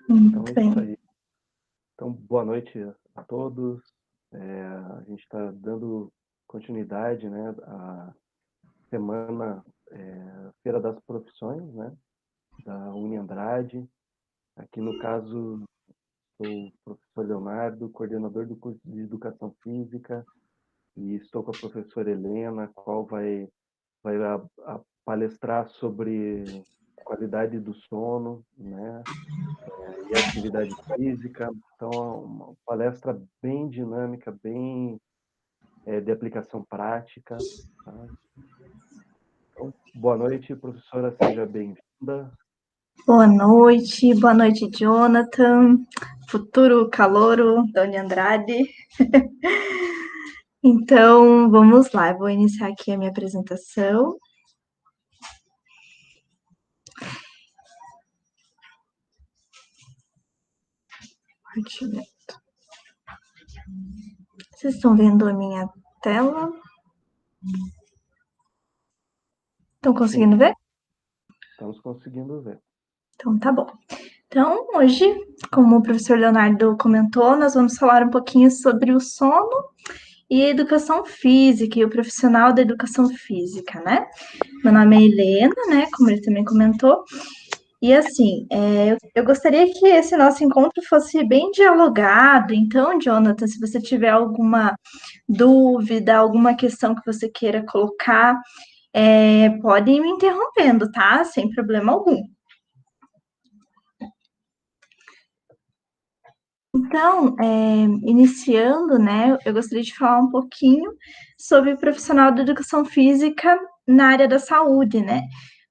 Então Muito é isso bem. aí. Então, boa noite a todos. A gente está dando continuidade, né, à semana Feira das Profissões, né, da Uniandrade. Aqui no caso, sou o professor Leonardo, coordenador do curso de Educação Física, e estou com a professora Helena, a qual vai palestrar sobre qualidade do sono, né, e atividade física. Então, é uma palestra bem dinâmica, bem de aplicação prática. Tá? Então, boa noite, professora, seja bem-vinda. Boa noite, Jonathan, futuro calouro da Uniandrade. Então, vamos lá, eu vou iniciar aqui a minha apresentação. Vocês estão vendo a minha tela? Estão Sim, conseguindo ver? estamos conseguindo ver. Então, tá bom. Então, hoje, como o professor Leonardo comentou, nós vamos falar um pouquinho sobre o sono e a educação física e o profissional da educação física, né? Meu nome é Helena, né? Como ele também comentou. E assim, eu gostaria que esse nosso encontro fosse bem dialogado. Então, Jonathan, se você tiver alguma dúvida, alguma questão que você queira colocar, pode ir me interrompendo, tá? Sem problema algum. Então, iniciando, né, eu gostaria de falar um pouquinho sobre o profissional da educação física na área da saúde, né?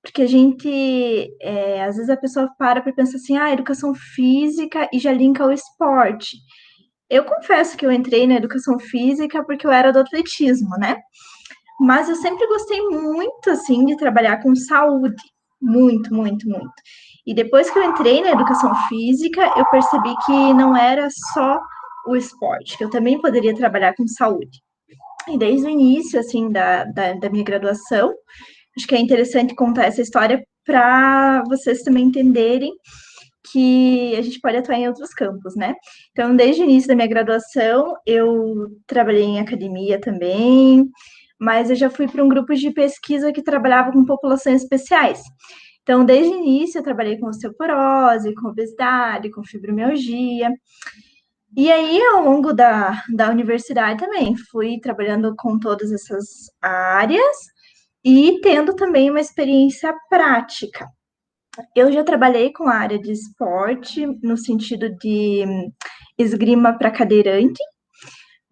Porque a gente, às vezes a pessoa para pensar assim, educação física e já linka ao esporte. Eu confesso que eu entrei na educação física porque eu era do atletismo, né? Mas eu sempre gostei muito, assim, de trabalhar com saúde. Muito, muito, muito. E depois que eu entrei na educação física, eu percebi que não era só o esporte, que eu também poderia trabalhar com saúde. E desde o início, assim, da minha graduação, acho que é interessante contar essa história para vocês também entenderem que a gente pode atuar em outros campos, né? Então, desde o início da minha graduação, eu trabalhei em academia também, mas eu já fui para um grupo de pesquisa que trabalhava com populações especiais. Então, desde o início, eu trabalhei com osteoporose, com obesidade, com fibromialgia. E aí, ao longo da universidade também, fui trabalhando com todas essas áreas e tendo também uma experiência prática. Eu já trabalhei com a área de esporte, no sentido de esgrima para cadeirante,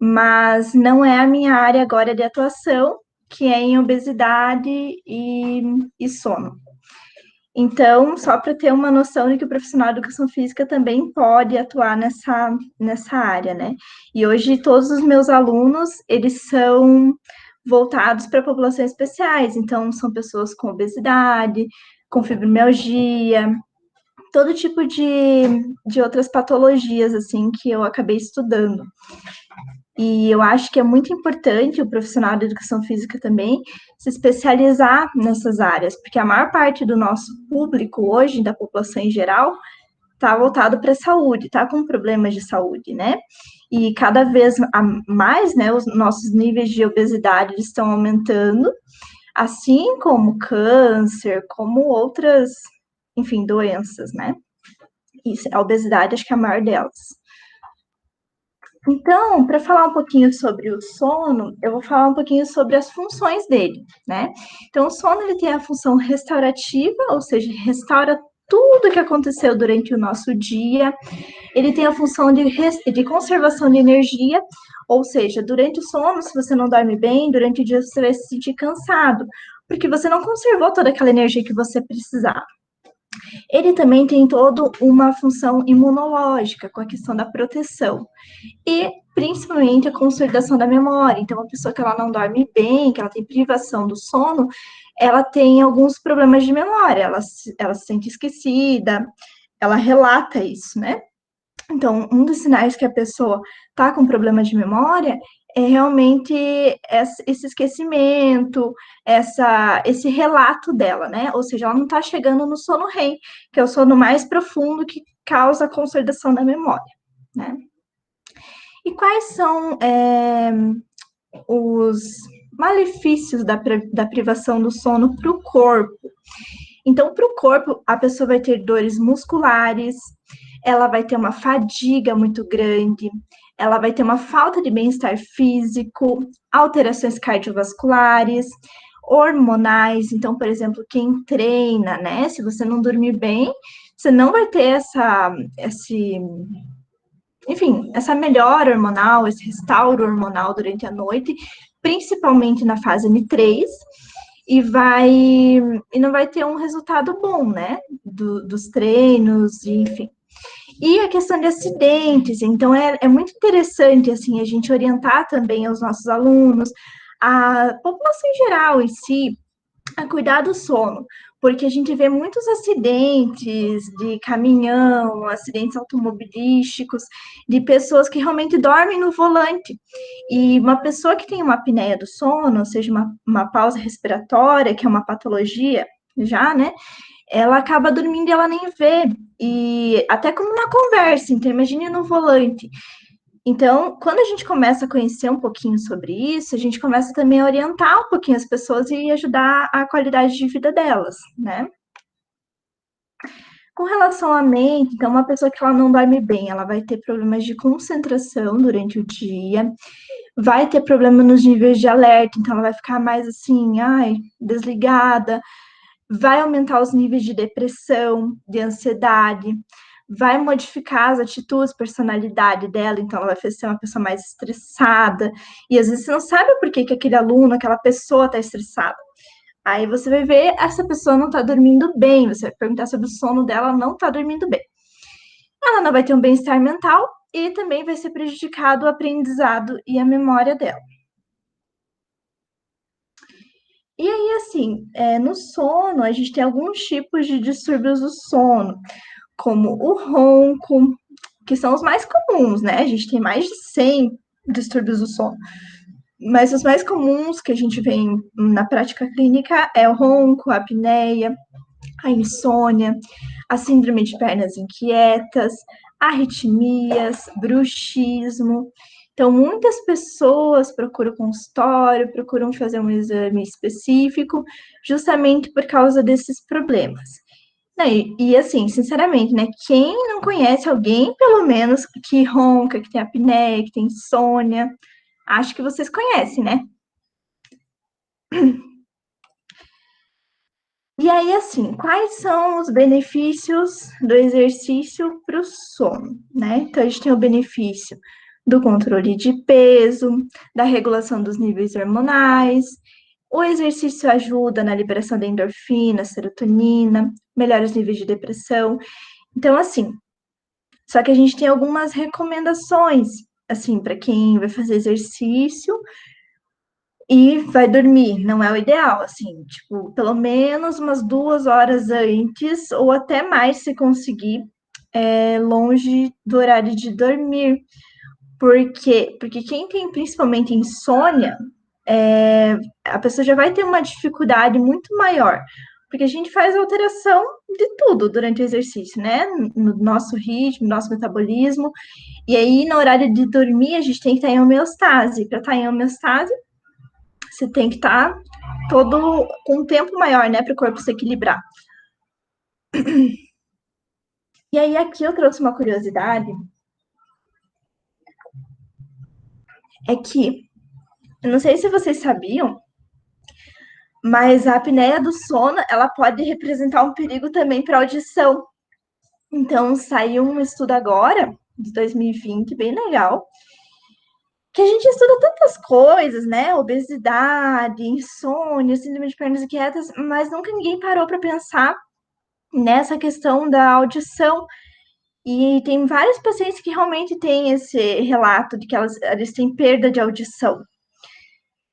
mas não é a minha área agora de atuação, que é em obesidade e sono. Então, só para ter uma noção de que o profissional de educação física também pode atuar nessa área, né? E hoje todos os meus alunos, eles são voltados para populações especiais, então são pessoas com obesidade, com fibromialgia, todo tipo de outras patologias, assim, que eu acabei estudando. E eu acho que é muito importante o profissional da educação física também se especializar nessas áreas, porque a maior parte do nosso público hoje, da população em geral, está voltado para a saúde, está com problemas de saúde, né? E cada vez mais, né, os nossos níveis de obesidade estão aumentando, assim como câncer, como outras, enfim, doenças, né? Isso, a obesidade acho que é a maior delas. Então, para falar um pouquinho sobre o sono, eu vou falar um pouquinho sobre as funções dele, né? Então, o sono ele tem a função restaurativa, ou seja, restaura tudo que aconteceu durante o nosso dia. Ele tem a função de conservação de energia, ou seja, durante o sono, se você não dorme bem, durante o dia você vai se sentir cansado, porque você não conservou toda aquela energia que você precisava. Ele também tem toda uma função imunológica, com a questão da proteção. E principalmente a consolidação da memória. Então, uma pessoa que ela não dorme bem, que ela tem privação do sono, ela tem alguns problemas de memória, ela se sente esquecida, ela relata isso, né? Então, um dos sinais que a pessoa está com problema de memória é realmente esse esquecimento, esse relato dela, né? Ou seja, ela não está chegando no sono REM, que é o sono mais profundo que causa a consolidação da memória, né? E quais são os malefícios da privação do sono para o corpo? Então, para o corpo, a pessoa vai ter dores musculares, ela vai ter uma fadiga muito grande, ela vai ter uma falta de bem-estar físico, alterações cardiovasculares, hormonais. Então, por exemplo, quem treina, né? Se você não dormir bem, você não vai ter essa melhora hormonal, esse restauro hormonal durante a noite, principalmente na fase N3, e não vai ter um resultado bom, né? Dos treinos, enfim. E a questão de acidentes, então é muito interessante assim a gente orientar também os nossos alunos, a população em geral em si, a cuidar do sono, porque a gente vê muitos acidentes de caminhão, acidentes automobilísticos, de pessoas que realmente dormem no volante. E uma pessoa que tem uma apneia do sono, ou seja, uma pausa respiratória, que é uma patologia já, né? Ela acaba dormindo e ela nem vê. E até como na conversa, então imagine no volante. Então, quando a gente começa a conhecer um pouquinho sobre isso, a gente começa também a orientar um pouquinho as pessoas e ajudar a qualidade de vida delas, né? Com relação à mente, então, uma pessoa que ela não dorme bem, ela vai ter problemas de concentração durante o dia, vai ter problema nos níveis de alerta, então ela vai ficar mais assim, ai, desligada, vai aumentar os níveis de depressão, de ansiedade, vai modificar as atitudes, personalidade dela, então ela vai ser uma pessoa mais estressada, e às vezes você não sabe por que aquele aluno, aquela pessoa está estressada. Aí você vai ver, essa pessoa não está dormindo bem, você vai perguntar sobre o sono dela, ela não está dormindo bem. Ela não vai ter um bem-estar mental e também vai ser prejudicado o aprendizado e a memória dela. E aí, assim, no sono, a gente tem alguns tipos de distúrbios do sono, como o ronco, que são os mais comuns, né? A gente tem mais de 100 distúrbios do sono. Mas os mais comuns que a gente vê na prática clínica é o ronco, a apneia, a insônia, a síndrome de pernas inquietas, arritmias, bruxismo. Então, muitas pessoas procuram consultório, procuram fazer um exame específico, justamente por causa desses problemas. E assim, sinceramente, né? Quem não conhece alguém, pelo menos, que ronca, que tem apneia, que tem insônia? Acho que vocês conhecem, né? E aí, assim, quais são os benefícios do exercício para o sono, né? Então, a gente tem o benefício do controle de peso, da regulação dos níveis hormonais, o exercício ajuda na liberação da endorfina, serotonina, melhores níveis de depressão. Então, assim, só que a gente tem algumas recomendações, assim, para quem vai fazer exercício e vai dormir. Não é o ideal, assim, tipo, pelo menos umas 2 horas antes, ou até mais, se conseguir, longe do horário de dormir. Por quê? Porque quem tem principalmente insônia, a pessoa já vai ter uma dificuldade muito maior. Porque a gente faz alteração de tudo durante o exercício, né? No nosso ritmo, no nosso metabolismo. E aí, no horário de dormir, a gente tem que estar em homeostase. Para estar em homeostase, você tem que estar todo com um tempo maior, né, para o corpo se equilibrar. E aí, aqui eu trouxe uma curiosidade, é que, eu não sei se vocês sabiam, mas a apneia do sono, ela pode representar um perigo também para a audição. Então, saiu um estudo agora, de 2020, bem legal, que a gente estuda tantas coisas, né? Obesidade, insônia, síndrome de pernas inquietas, mas nunca ninguém parou para pensar nessa questão da audição. E tem vários pacientes que realmente têm esse relato de que eles têm perda de audição.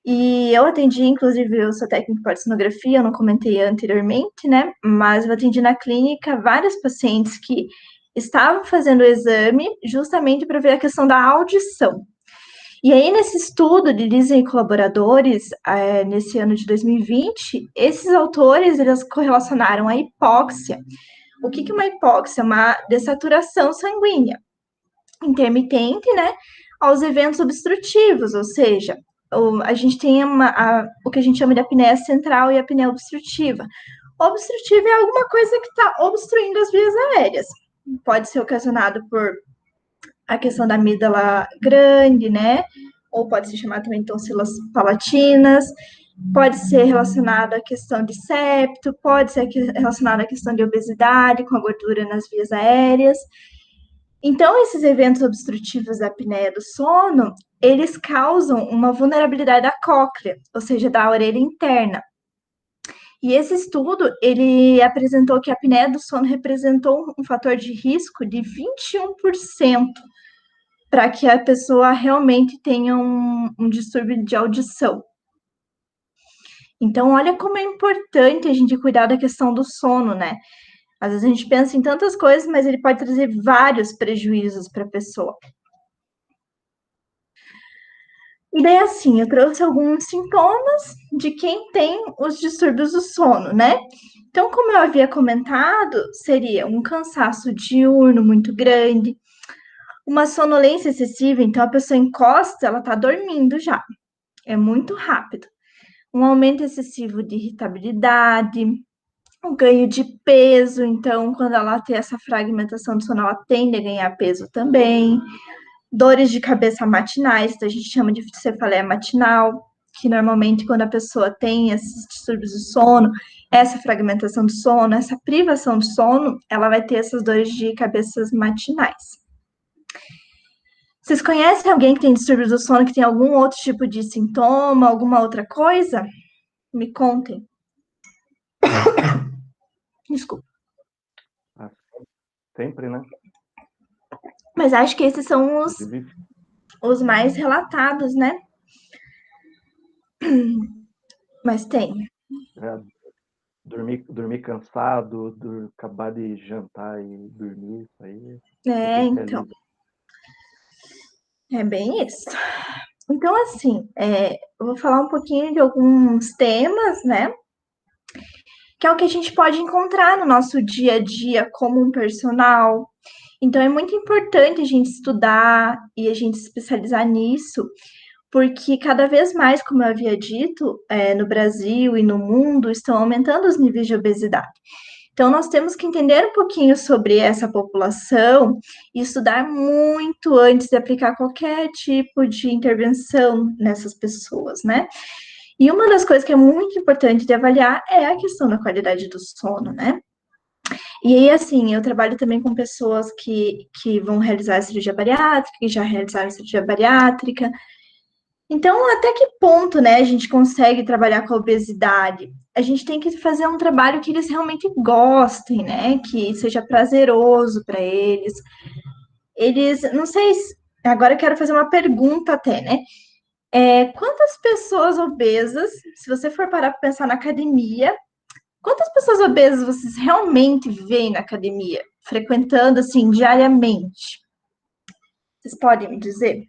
E eu atendi, inclusive, eu sou técnica de sonografia, eu não comentei anteriormente, né? Mas eu atendi na clínica vários pacientes que estavam fazendo o exame justamente para ver a questão da audição. E aí, nesse estudo de Disney e colaboradores, nesse ano de 2020, esses autores, eles correlacionaram a hipóxia. O que é uma hipóxia? Uma dessaturação sanguínea intermitente, né, aos eventos obstrutivos, ou seja, a gente tem o que a gente chama de apneia central e apneia obstrutiva. Obstrutiva é alguma coisa que está obstruindo as vias aéreas. Pode ser ocasionado por a questão da amígdala grande, né? Ou pode se chamar também tonsilas palatinas, pode ser relacionado à questão de septo, pode ser relacionado à questão de obesidade, com a gordura nas vias aéreas. Então, esses eventos obstrutivos da apneia do sono, eles causam uma vulnerabilidade da cóclea, ou seja, da orelha interna. E esse estudo, ele apresentou que a apneia do sono representou um fator de risco de 21% para que a pessoa realmente tenha um distúrbio de audição. Então, olha como é importante a gente cuidar da questão do sono, né? Às vezes a gente pensa em tantas coisas, mas ele pode trazer vários prejuízos para a pessoa. E daí, assim, eu trouxe alguns sintomas de quem tem os distúrbios do sono, né? Então, como eu havia comentado, seria um cansaço diurno muito grande, uma sonolência excessiva, então a pessoa encosta, ela tá dormindo já. É muito rápido. Um aumento excessivo de irritabilidade, um ganho de peso, então, quando ela tem essa fragmentação do sono, ela tende a ganhar peso também. Dores de cabeça matinais, que a gente chama de cefaleia matinal, que normalmente quando a pessoa tem esses distúrbios do sono, essa fragmentação do sono, essa privação do sono, ela vai ter essas dores de cabeças matinais. Vocês conhecem alguém que tem distúrbios do sono, que tem algum outro tipo de sintoma, alguma outra coisa? Me contem. Desculpa. Sempre, né? Mas acho que esses são os mais relatados, né? Mas tem. Dormir cansado, acabar de jantar e dormir, isso aí Então. potencializa. É bem isso. Então, assim, eu vou falar um pouquinho de alguns temas, né? Que é o que a gente pode encontrar no nosso dia a dia como um personal. Então, é muito importante a gente estudar e a gente se especializar nisso, porque cada vez mais, como eu havia dito, no Brasil e no mundo, estão aumentando os níveis de obesidade. Então, nós temos que entender um pouquinho sobre essa população e estudar muito antes de aplicar qualquer tipo de intervenção nessas pessoas, né? E uma das coisas que é muito importante de avaliar é a questão da qualidade do sono, né? E aí, assim, eu trabalho também com pessoas que vão realizar a cirurgia bariátrica, que já realizaram a cirurgia bariátrica. Então, até que ponto, né, a gente consegue trabalhar com a obesidade? A gente tem que fazer um trabalho que eles realmente gostem, né? Que seja prazeroso para eles. Eles, não sei, agora eu quero fazer uma pergunta até, né? Quantas pessoas obesas, se você for parar para pensar na academia, quantas pessoas obesas vocês realmente veem na academia, frequentando assim diariamente? Vocês podem me dizer?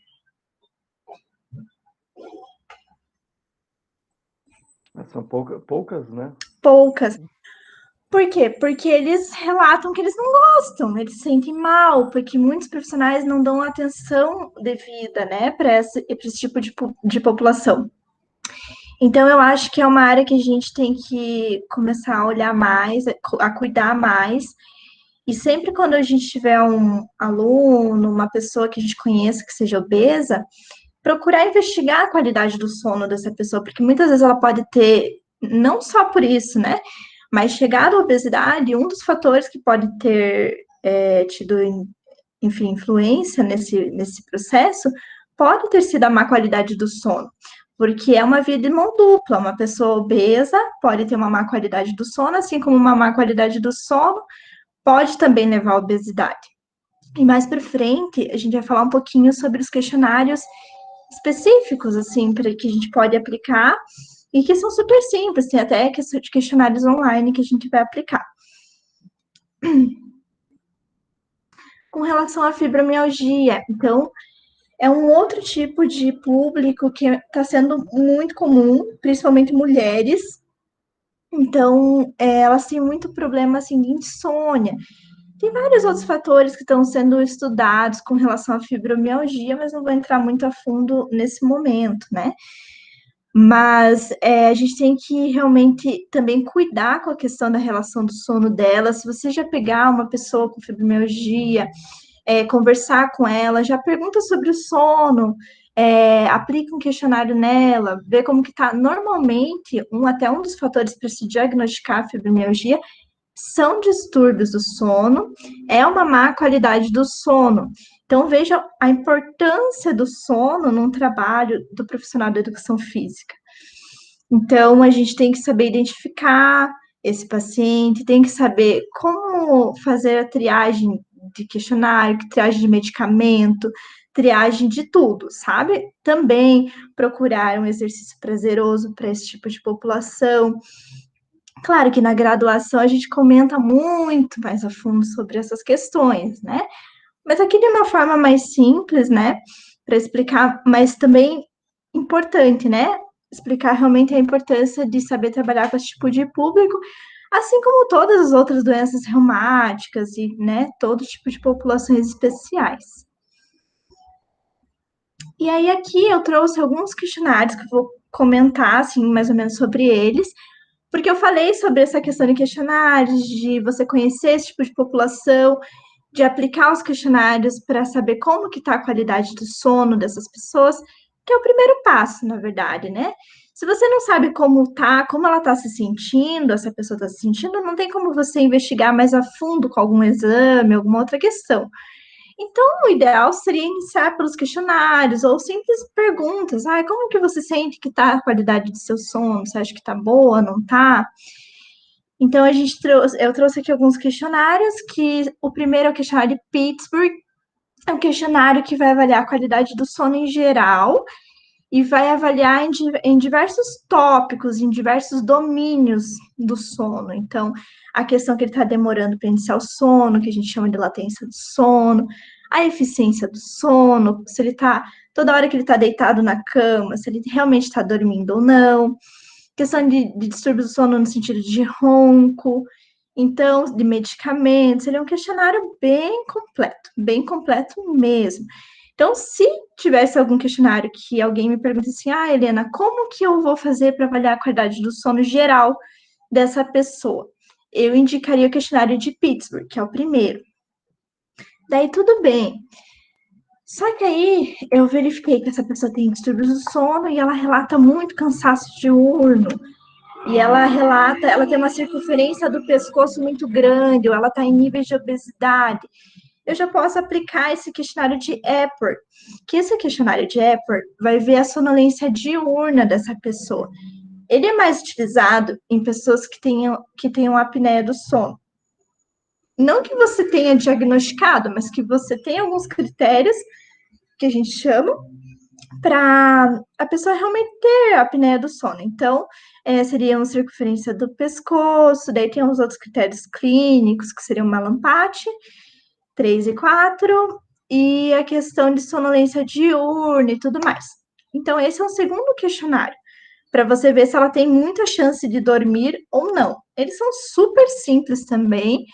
São poucas, né? Poucas. Por quê? Porque eles relatam que eles não gostam, eles se sentem mal, porque muitos profissionais não dão atenção devida, né, para esse tipo de população. Então, eu acho que é uma área que a gente tem que começar a olhar mais, a cuidar mais. E sempre quando a gente tiver um aluno, uma pessoa que a gente conheça que seja obesa, procurar investigar a qualidade do sono dessa pessoa, porque muitas vezes ela pode ter, não só por isso, né? Mas chegada à obesidade, um dos fatores que pode ter tido, enfim, influência nesse processo, pode ter sido a má qualidade do sono. Porque é uma via de mão dupla. Uma pessoa obesa pode ter uma má qualidade do sono, assim como uma má qualidade do sono pode também levar à obesidade. E mais para frente, a gente vai falar um pouquinho sobre os questionários específicos, assim, para que a gente pode aplicar e que são super simples, tem até questionários online que a gente vai aplicar. Com relação à fibromialgia, então, é um outro tipo de público que está sendo muito comum, principalmente mulheres. Então, elas têm muito problema assim de insônia. Tem vários outros fatores que estão sendo estudados com relação à fibromialgia, mas não vou entrar muito a fundo nesse momento, né? Mas a gente tem que realmente também cuidar com a questão da relação do sono dela. Se você já pegar uma pessoa com fibromialgia, conversar com ela, já pergunta sobre o sono, aplica um questionário nela, vê como que tá. Normalmente, até um dos fatores para se diagnosticar a fibromialgia são distúrbios do sono, é uma má qualidade do sono. Então, veja a importância do sono num trabalho do profissional da educação física. Então, a gente tem que saber identificar esse paciente, tem que saber como fazer a triagem de questionário, triagem de medicamento, triagem de tudo, sabe? Também procurar um exercício prazeroso para esse tipo de população. Claro que na graduação a gente comenta muito mais a fundo sobre essas questões, né? Mas aqui de uma forma mais simples, né? Para explicar, mas também importante, né? Explicar realmente a importância de saber trabalhar com esse tipo de público, assim como todas as outras doenças reumáticas e, né, todo tipo de populações especiais. E aí aqui eu trouxe alguns questionários que eu vou comentar, assim, mais ou menos sobre eles, porque eu falei sobre essa questão de questionários, de você conhecer esse tipo de população, de aplicar os questionários para saber como que está a qualidade do sono dessas pessoas, que é o primeiro passo, na verdade, né? Se você não sabe como tá, como ela está se sentindo, essa pessoa está se sentindo, não tem como você investigar mais a fundo com algum exame, alguma outra questão. Então, o ideal seria iniciar pelos questionários ou simples perguntas. Ah, como que você sente que está a qualidade do seu sono? Você acha que está boa, não está? Então, eu trouxe aqui alguns questionários, que o primeiro é o questionário de Pittsburgh, é um questionário que vai avaliar a qualidade do sono em geral e vai avaliar em diversos tópicos, em diversos domínios do sono. Então, a questão que ele está demorando para iniciar o sono, que a gente chama de latência do sono, a eficiência do sono, se ele está, toda hora que ele está deitado na cama, se ele realmente está dormindo ou não, questão de distúrbios do sono no sentido de ronco, então, de medicamentos, ele é um questionário bem completo mesmo. Então, se tivesse algum questionário que alguém me pergunta assim, ah, Helena, como que eu vou fazer para avaliar a qualidade do sono geral dessa pessoa? Eu indicaria o questionário de Pittsburgh, que é o primeiro. Daí, tudo bem. Só que aí, eu verifiquei que essa pessoa tem distúrbios do sono e ela relata muito cansaço diurno, e ela relata, ela tem uma circunferência do pescoço muito grande, ou ela está em níveis de obesidade. Eu já posso aplicar esse questionário de Epworth, que esse questionário de Epworth vai ver a sonolência diurna dessa pessoa. Ele é mais utilizado em pessoas que tenham apneia do sono. Não que você tenha diagnosticado, mas que você tem alguns critérios que a gente chama para a pessoa realmente ter a apneia do sono. Então, seria uma circunferência do pescoço, daí tem os outros critérios clínicos, que seriam Malampate, 3 e 4, e a questão de sonolência diurna e tudo mais. Então, esse é um segundo questionário, para você ver se ela tem muita chance de dormir ou não. Eles são super simples também.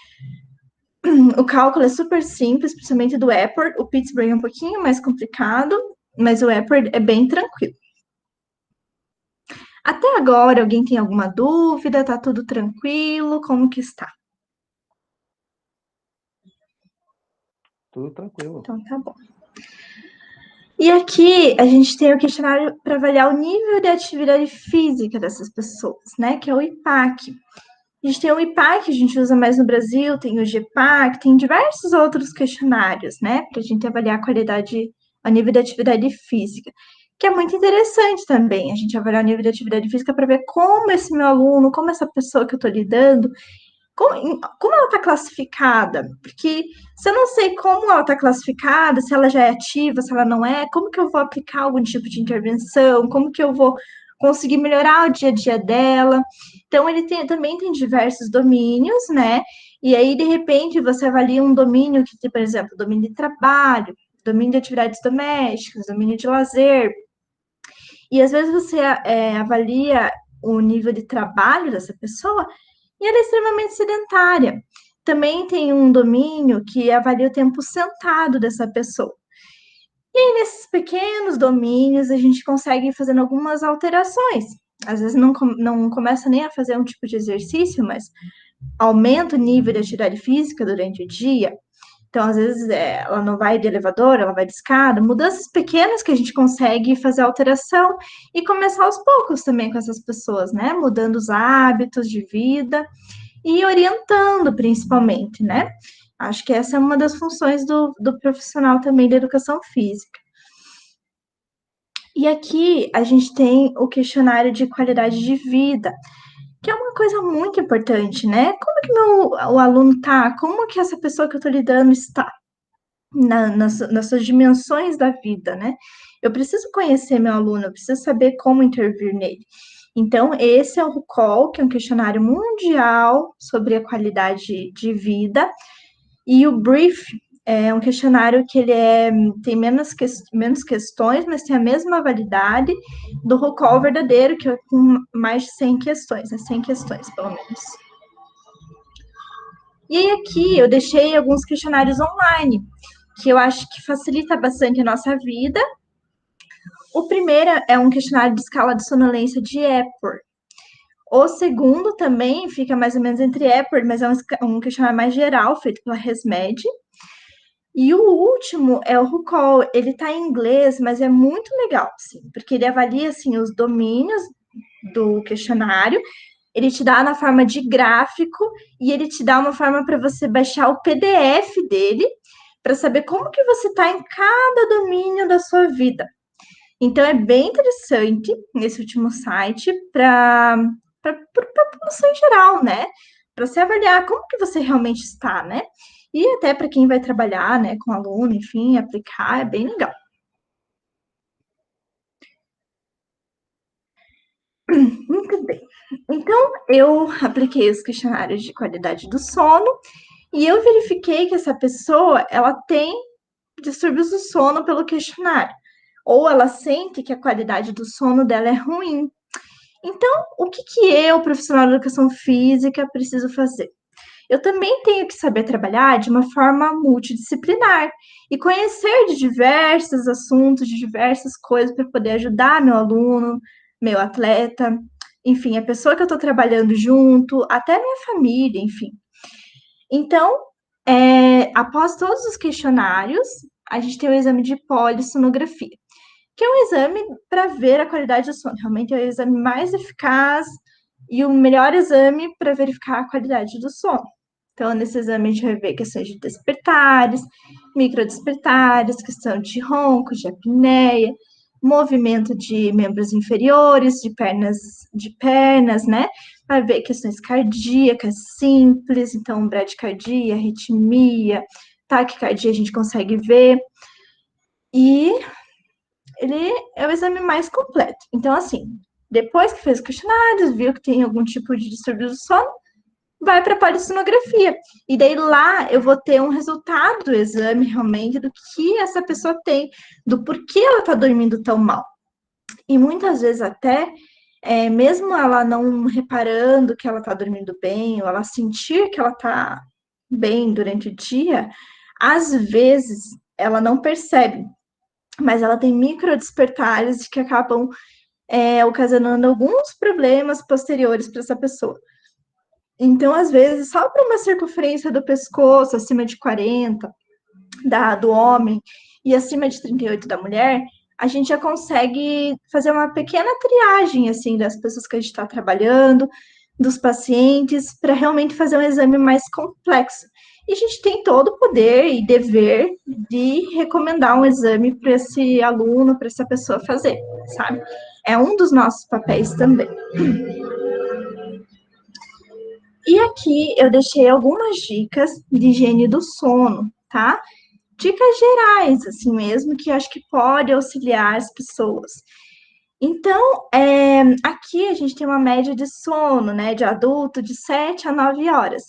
O cálculo é super simples, principalmente do Epworth. O Pittsburgh é um pouquinho mais complicado, mas o Epworth é bem tranquilo. Até agora, alguém tem alguma dúvida? Tá tudo tranquilo? Como que está? Tudo tranquilo. Então, tá bom. E aqui a gente tem o questionário para avaliar o nível de atividade física dessas pessoas, né? Que é o IPAC. A gente tem o IPAC, a gente usa mais no Brasil, tem o GPAC, tem diversos outros questionários, né? Para a gente avaliar a qualidade, a nível de atividade física, que é muito interessante também. A gente avaliar o nível de atividade física para ver como esse meu aluno, como essa pessoa que eu estou lidando, como ela está classificada? Porque se eu não sei como ela está classificada, se ela já é ativa, se ela não é, como que eu vou aplicar algum tipo de intervenção? Como que eu vou conseguir melhorar o dia a dia dela? Então, ele também tem diversos domínios, né? E aí, de repente, você avalia um domínio que, por exemplo, domínio de trabalho. domínio de atividades domésticas, domínio de lazer. E às vezes você avalia o nível de trabalho dessa pessoa e ela é extremamente sedentária. Também tem um domínio que avalia o tempo sentado dessa pessoa. E aí, nesses pequenos domínios, a gente consegue ir fazendo algumas alterações. Às vezes não começa nem a fazer um tipo de exercício, mas aumenta o nível de atividade física durante o dia. Então, às vezes, ela não vai de elevador, ela vai de escada. Mudanças pequenas que a gente consegue fazer alteração e começar aos poucos também com essas pessoas, né? Mudando os hábitos de vida e orientando, principalmente, né? Acho que essa é uma das funções do profissional também da educação física. E aqui a gente tem o questionário de qualidade de vida, que é uma coisa muito importante, né? Como que o aluno tá? Como que essa pessoa que eu tô lidando está nas suas dimensões da vida, né? Eu preciso conhecer meu aluno, eu preciso saber como intervir nele. Então, esse é o RUCOL, que é um questionário mundial sobre a qualidade de vida, e o Brief é um questionário que tem menos questões, mas tem a mesma validade do RUCOL verdadeiro, que é com mais de 100 questões, né? 100 questões, pelo menos. E aí aqui eu deixei alguns questionários online, que eu acho que facilita bastante a nossa vida. O primeiro é um questionário de escala de sonolência de Epworth. O segundo também fica mais ou menos entre Epworth, mas é um questionário mais geral, feito pela ResMed. E o último é o RUCOL. Ele está em inglês, mas é muito legal, assim, porque ele avalia assim, os domínios do questionário, ele te dá na forma de gráfico e ele te dá uma forma para você baixar o PDF dele para saber como que você está em cada domínio da sua vida. Então, é bem interessante nesse último site para a população em geral, né? Para você avaliar como que você realmente está, né? E até para quem vai trabalhar, né, com aluno, enfim, aplicar, é bem legal. Muito bem. Então, eu apliquei os questionários de qualidade do sono e eu verifiquei que essa pessoa, ela tem distúrbios do sono pelo questionário, ou ela sente que a qualidade do sono dela é ruim. Então, o que eu, profissional de educação física, preciso fazer? Eu também tenho que saber trabalhar de uma forma multidisciplinar e conhecer de diversos assuntos, de diversas coisas para poder ajudar meu aluno, meu atleta, enfim, a pessoa que eu estou trabalhando junto, até minha família, enfim. Então, após todos os questionários, a gente tem o exame de polissonografia, que é um exame para ver a qualidade do sono. Realmente é o exame mais eficaz e o melhor exame para verificar a qualidade do sono. Então, nesse exame, a gente vai ver questões de despertares, microdespertares, questão de ronco, de apneia, movimento de membros inferiores, de pernas, né? Vai ver questões cardíacas simples, então, bradicardia, arritmia, taquicardia a gente consegue ver. E ele é o exame mais completo. Então, assim, depois que fez os questionários, viu que tem algum tipo de distúrbio do sono, vai para a polissonografia. E daí lá eu vou ter um resultado do exame realmente do que essa pessoa tem, do porquê ela está dormindo tão mal. E muitas vezes até, mesmo ela não reparando que ela está dormindo bem, ou ela sentir que ela está bem durante o dia, às vezes ela não percebe, mas ela tem micro despertares que acabam ocasionando alguns problemas posteriores para essa pessoa. Então, às vezes, só para uma circunferência do pescoço acima de 40 do homem e acima de 38 da mulher, a gente já consegue fazer uma pequena triagem assim das pessoas que a gente está trabalhando, dos pacientes, para realmente fazer um exame mais complexo. E a gente tem todo o poder e dever de recomendar um exame para esse aluno, para essa pessoa fazer, sabe? É um dos nossos papéis também. E aqui eu deixei algumas dicas de higiene do sono, tá? Dicas gerais, assim mesmo, que acho que pode auxiliar as pessoas. Então, aqui a gente tem uma média de sono, né, de adulto, de 7 a 9 horas.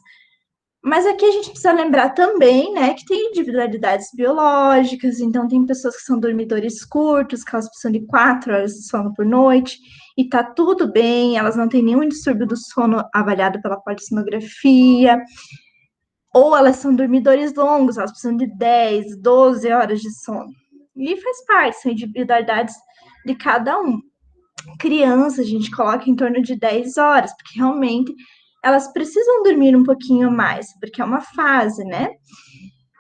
Mas aqui a gente precisa lembrar também, né, que tem individualidades biológicas, então tem pessoas que são dormidores curtos, que elas precisam de 4 horas de sono por noite, e tá tudo bem, elas não têm nenhum distúrbio do sono avaliado pela polissonografia, ou elas são dormidores longos, elas precisam de 10, 12 horas de sono. E faz parte, são individualidades de cada um. Criança, a gente coloca em torno de 10 horas, porque realmente elas precisam dormir um pouquinho mais, porque é uma fase, né?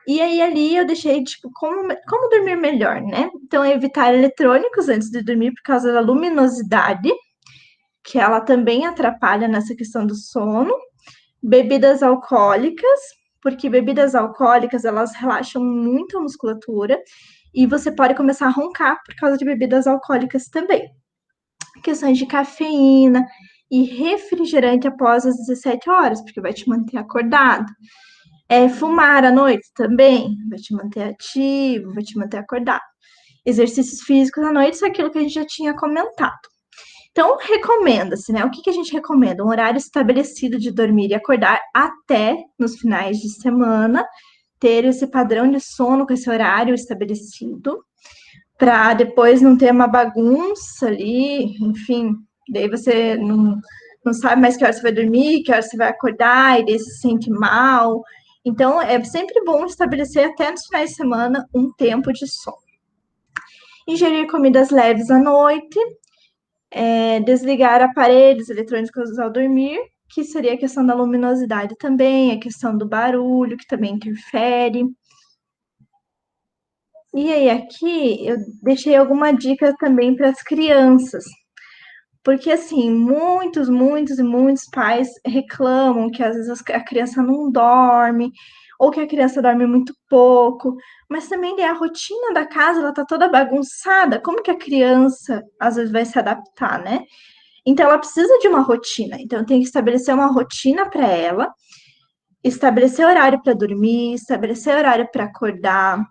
E aí ali eu deixei, tipo, como dormir melhor, né? Então, evitar eletrônicos antes de dormir por causa da luminosidade, que ela também atrapalha nessa questão do sono. Bebidas alcoólicas, porque bebidas alcoólicas, elas relaxam muito a musculatura e você pode começar a roncar por causa de bebidas alcoólicas também. Questões de cafeína e refrigerante após as 17 horas, porque vai te manter acordado. Fumar à noite também vai te manter ativo, vai te manter acordado. Exercícios físicos à noite, isso é aquilo que a gente já tinha comentado. Então, recomenda-se, né? O que a gente recomenda? Um horário estabelecido de dormir e acordar até nos finais de semana, ter esse padrão de sono com esse horário estabelecido, para depois não ter uma bagunça ali, enfim, daí você não sabe mais que hora você vai dormir, que hora você vai acordar, e daí você se sente mal. Então, é sempre bom estabelecer até nos finais de semana um tempo de sono. Ingerir comidas leves à noite, desligar aparelhos eletrônicos ao dormir, que seria a questão da luminosidade também, a questão do barulho, que também interfere. E aí, aqui eu deixei alguma dica também para as crianças, porque assim, muitos e muitos pais reclamam que às vezes a criança não dorme, ou que a criança dorme muito pouco, mas também a rotina da casa, ela tá toda bagunçada, como que a criança às vezes vai se adaptar, né? Então ela precisa de uma rotina, então tem que estabelecer uma rotina para ela, estabelecer horário para dormir, estabelecer horário para acordar,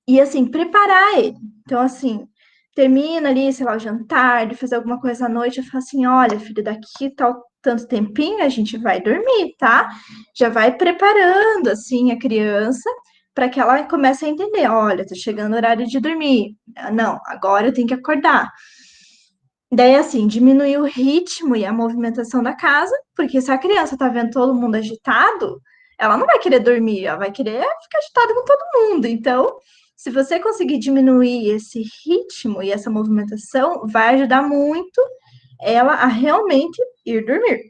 e assim, preparar ele. Então, assim, termina ali, sei lá, o jantar, de fazer alguma coisa à noite, eu falo assim: olha, filho, daqui tal tanto tempinho a gente vai dormir, tá? Já vai preparando, assim, a criança para que ela comece a entender: olha, tá chegando o horário de dormir. Não, agora eu tenho que acordar. Daí, assim, diminuir o ritmo e a movimentação da casa, porque se a criança tá vendo todo mundo agitado, ela não vai querer dormir, ela vai querer ficar agitada com todo mundo. Então, se você conseguir diminuir esse ritmo e essa movimentação, vai ajudar muito ela a realmente ir dormir.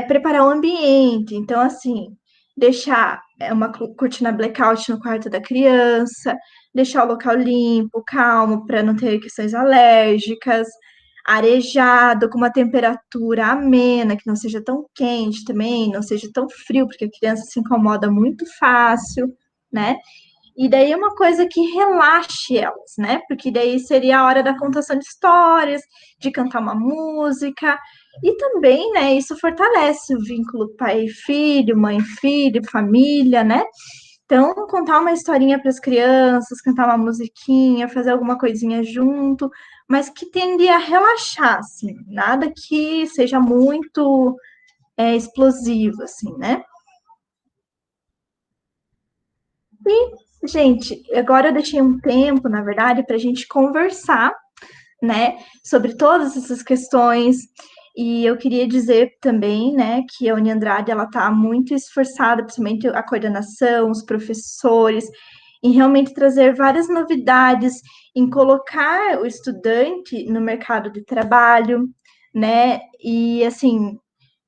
Preparar o ambiente, então, assim, deixar uma cortina blackout no quarto da criança, deixar o local limpo, calmo, para não ter questões alérgicas, arejado, com uma temperatura amena, que não seja tão quente também, não seja tão frio, porque a criança se incomoda muito fácil, né? E daí é uma coisa que relaxe elas, né? Porque daí seria a hora da contação de histórias, de cantar uma música, e também, né, isso fortalece o vínculo pai-filho, mãe-filho, família, né? Então, contar uma historinha para as crianças, cantar uma musiquinha, fazer alguma coisinha junto, mas que tende a relaxar, assim, nada que seja muito explosivo, assim, né? Gente, agora eu deixei um tempo, na verdade, para a gente conversar, né, sobre todas essas questões. E eu queria dizer também, né, que a Uniandrade ela está muito esforçada, principalmente a coordenação, os professores, em realmente trazer várias novidades, em colocar o estudante no mercado de trabalho, né, e assim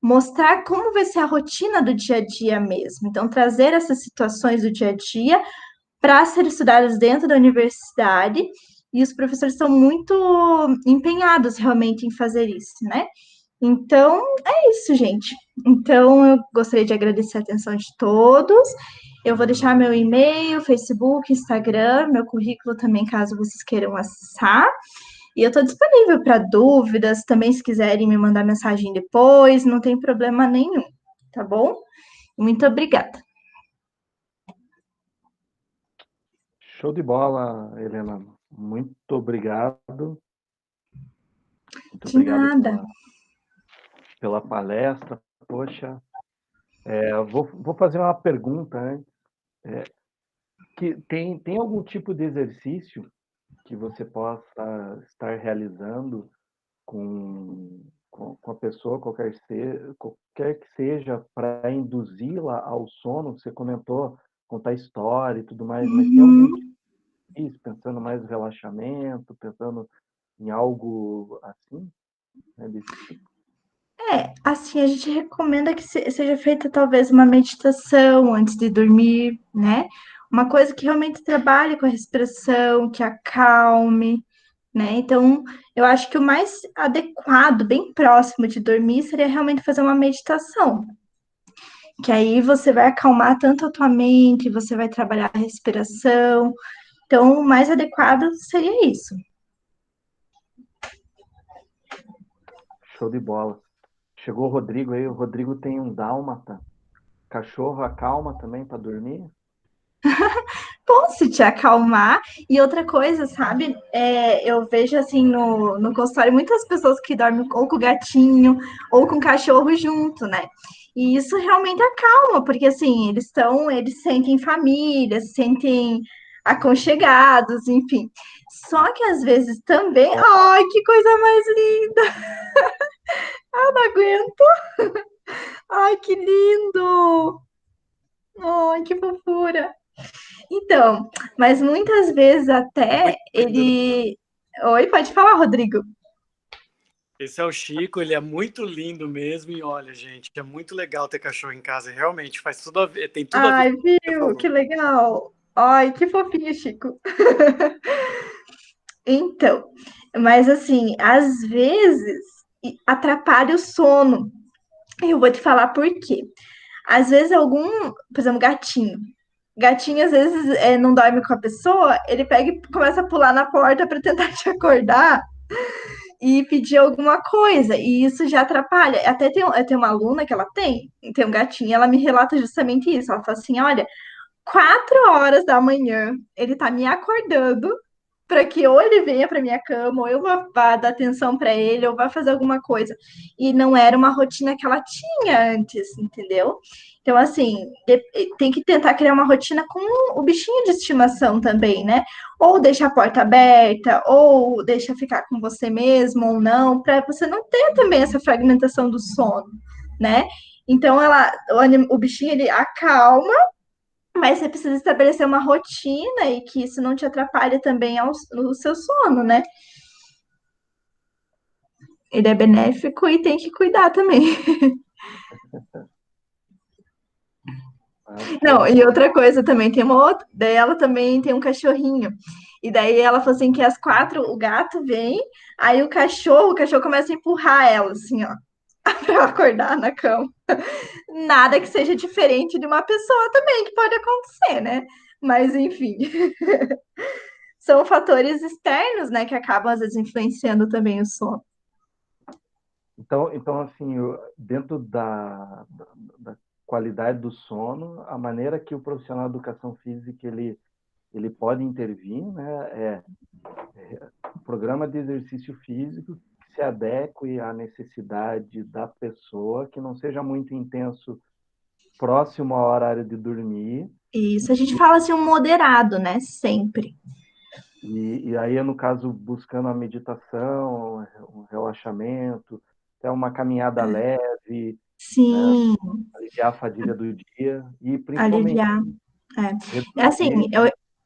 mostrar como vai ser a rotina do dia a dia mesmo. Então, trazer essas situações do dia a dia para ser estudadas dentro da universidade, e os professores estão muito empenhados realmente em fazer isso, né? Então, é isso, gente. Então, eu gostaria de agradecer a atenção de todos. Eu vou deixar meu e-mail, Facebook, Instagram, meu currículo também, caso vocês queiram acessar. E eu estou disponível para dúvidas, também se quiserem me mandar mensagem depois, não tem problema nenhum, tá bom? Muito obrigada. Show de bola, Helena. Muito obrigado. Muito De obrigado nada. pela palestra. Poxa, Vou fazer uma pergunta antes. Que tem algum tipo de exercício que você possa estar realizando com a pessoa, qualquer que seja, para induzi-la ao sono? Você comentou contar história e tudo mais, mas tem algum tipo Uhum. disso, pensando mais no relaxamento, pensando em algo assim, né, desse tipo? Assim, a gente recomenda que seja feita talvez uma meditação antes de dormir, né? Uma coisa que realmente trabalhe com a respiração, que acalme, né? Então, eu acho que o mais adequado, bem próximo de dormir, seria realmente fazer uma meditação. Que aí você vai acalmar tanto a tua mente, você vai trabalhar a respiração. Então, o mais adequado seria isso. Show de bola. Chegou o Rodrigo aí, o Rodrigo tem um dálmata. Cachorro acalma também para dormir? Bom, se te acalmar. E outra coisa, sabe? Eu vejo assim no consultório muitas pessoas que dormem ou com o gatinho ou com o cachorro junto, né? E isso realmente acalma, porque assim, eles sentem família, se sentem aconchegados, enfim. Só que às vezes também, Ó, ai, que coisa mais linda! Eu não aguento. Ai, que lindo! Ai, que fofura! Então, mas muitas vezes até Muito lindo, né? ele. Oi, pode falar, Rodrigo. Esse é o Chico, ele é muito lindo mesmo. E olha, gente, é muito legal ter cachorro em casa. Realmente faz tudo a ver, tem tudo a ver com Ai, o que você viu? falou. Que legal. Ai, que fofinho, Chico. Então, mas assim, às vezes atrapalha o sono. Eu vou te falar por quê. Às vezes por exemplo, gatinho. Gatinho, às vezes, não dorme com a pessoa, ele pega e começa a pular na porta para tentar te acordar e pedir alguma coisa, e isso já atrapalha. Até eu tenho uma aluna que ela tem um gatinho, e ela me relata justamente isso. Ela fala assim: olha, 4 horas da manhã ele tá me acordando para que ou ele venha para minha cama, ou eu vá dar atenção para ele, ou vá fazer alguma coisa. E não era uma rotina que ela tinha antes, entendeu? Então, assim, tem que tentar criar uma rotina com o bichinho de estimação também, né? Ou deixa a porta aberta, ou deixa ficar com você mesmo, ou não, para você não ter também essa fragmentação do sono, né? Então, o bichinho ele acalma, mas você precisa estabelecer uma rotina e que isso não te atrapalhe também no seu sono, né? Ele é benéfico e tem que cuidar também. Show Não, de e bola. outra coisa também, tem uma outra, daí ela também tem um cachorrinho. E daí ela falou assim que às 4 o gato vem, aí o cachorro começa a empurrar ela, assim, ó, pra ela acordar na cama. Nada que seja diferente de uma pessoa também, que pode acontecer, né? Mas enfim, são fatores externos, né, que acabam às vezes influenciando também o sono. Então assim, dentro da qualidade do sono, a maneira que o profissional de educação física ele pode intervir, né, um programa de exercício físico que se adeque à necessidade da pessoa, que não seja muito intenso próximo ao horário de dormir. Isso, a gente fala assim, um moderado, né? Sempre. E aí, no caso, buscando a meditação, um relaxamento, até uma caminhada leve, né? Sim, Aliviar a fadiga do dia e, principalmente, aliviar. É reduzir. assim,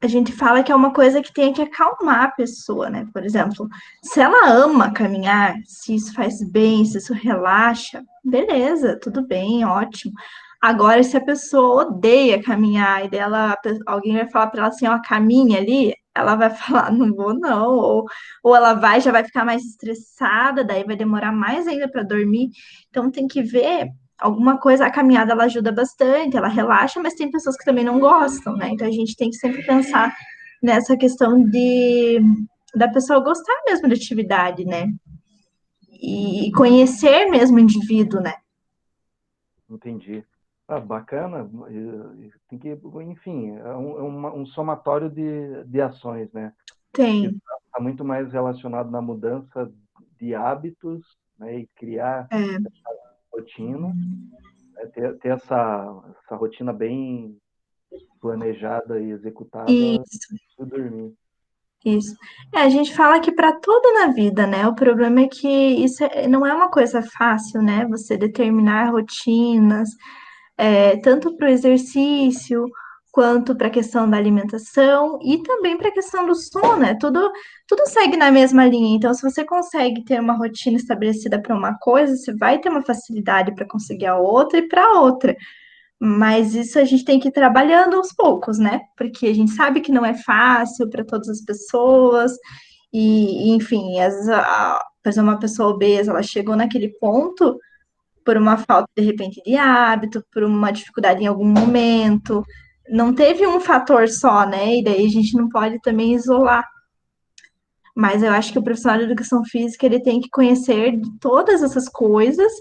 a gente fala que é uma coisa que tem que acalmar a pessoa, né? Por exemplo, se ela ama caminhar, se isso faz bem, se isso relaxa, beleza, tudo bem, ótimo. Agora, se a pessoa odeia caminhar e dela, alguém vai falar para ela assim, ó, caminha ali, ela vai falar, não vou não, ou ela já vai ficar mais estressada, daí vai demorar mais ainda para dormir. Então tem que ver alguma coisa, a caminhada ela ajuda bastante, ela relaxa, mas tem pessoas que também não gostam, né? Então a gente tem que sempre pensar nessa questão da pessoa gostar mesmo da atividade, né? E conhecer mesmo o indivíduo, né? Entendi. Ah, bacana. Tem que, enfim, um somatório de ações, né? Que Tem. está muito mais relacionado na mudança de hábitos, né? E criar É, rotina, ter essa rotina bem planejada e executada Isso, antes de dormir. isso. A gente fala que para tudo na vida, né? O problema é que isso não é uma coisa fácil, né? Você determinar rotinas, tanto para o exercício, quanto para a questão da alimentação e também para a questão do sono, né? Tudo segue na mesma linha. Então, se você consegue ter uma rotina estabelecida para uma coisa, você vai ter uma facilidade para conseguir a outra e para outra. Mas isso a gente tem que ir trabalhando aos poucos, né? Porque a gente sabe que não é fácil para todas as pessoas, enfim, às vezes, por exemplo, uma pessoa obesa, ela chegou naquele ponto por uma falta, de repente, de hábito, por uma dificuldade em algum momento. Não teve um fator só, né? E daí a gente não pode também isolar. Mas eu acho que o profissional de educação física, ele tem que conhecer de todas essas coisas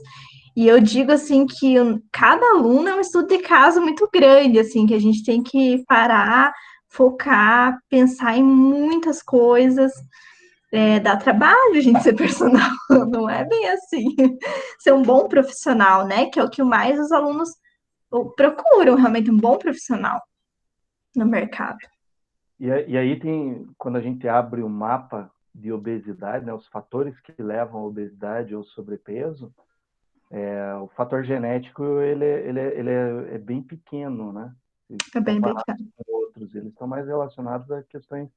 e eu digo assim que cada aluno é um estudo de caso muito grande, assim, que a gente tem que parar, focar, pensar em muitas coisas. Dá trabalho a gente ser personal, não é bem assim. Ser um bom profissional, né? Que é o que mais os alunos procuram, realmente um bom profissional no mercado. E aí quando a gente abre o mapa de obesidade, né, os fatores que levam à obesidade ou sobrepeso, o fator genético ele é bem pequeno, né? É bem Comparado pequeno. com outros, eles estão mais relacionados a questões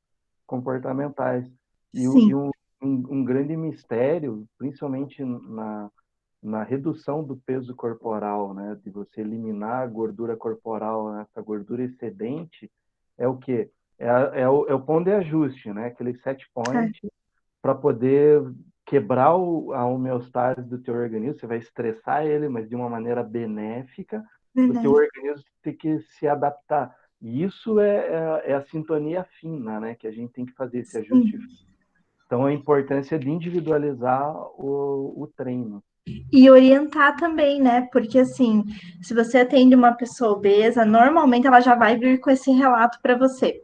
comportamentais. E Sim, um grande mistério, principalmente na redução do peso corporal, né, de você eliminar a gordura corporal, né, essa gordura excedente, é o quê? É o ponto de ajuste, né, aquele set é point para poder quebrar a homeostase do teu organismo. Você vai estressar ele, mas de uma maneira benéfica, o teu verdade. organismo tem que se adaptar. E isso é a sintonia fina, né, que a gente tem que fazer esse ajuste. Sim. Então, a importância de individualizar o treino. E orientar também, né? Porque assim, se você atende uma pessoa obesa, normalmente ela já vai vir com esse relato para você.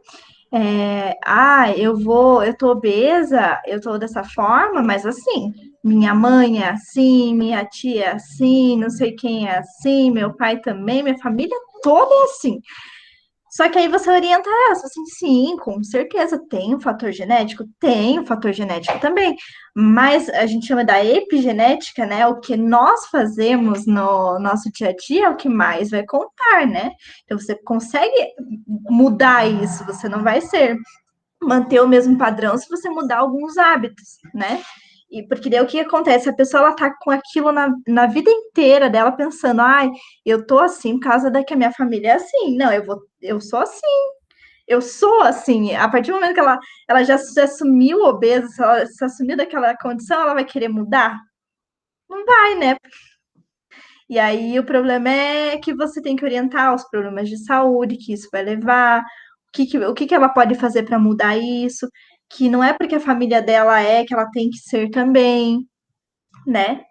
Eu tô obesa, eu tô dessa forma, mas assim, minha mãe é assim, minha tia é assim, não sei quem é assim, meu pai também, minha família toda é assim. Só que aí você orienta ela, você assim, sim, com certeza tem um fator genético, tem um fator genético também, mas a gente chama da epigenética, né? O que nós fazemos no nosso dia a dia é o que mais vai contar, né? Então você consegue mudar isso, você não vai manter o mesmo padrão se você mudar alguns hábitos, né? E porque daí o que acontece? A pessoa ela tá com aquilo na vida inteira dela pensando, eu tô assim por causa da que a minha família é assim. Não, eu sou assim. Eu sou assim. A partir do momento que ela já se assumiu obesa, se ela se assumiu daquela condição, ela vai querer mudar? Não vai, né? E aí o problema é que você tem que orientar os problemas de saúde que isso vai levar, o que ela pode fazer para mudar isso, que não é porque a família dela que ela tem que ser também, né?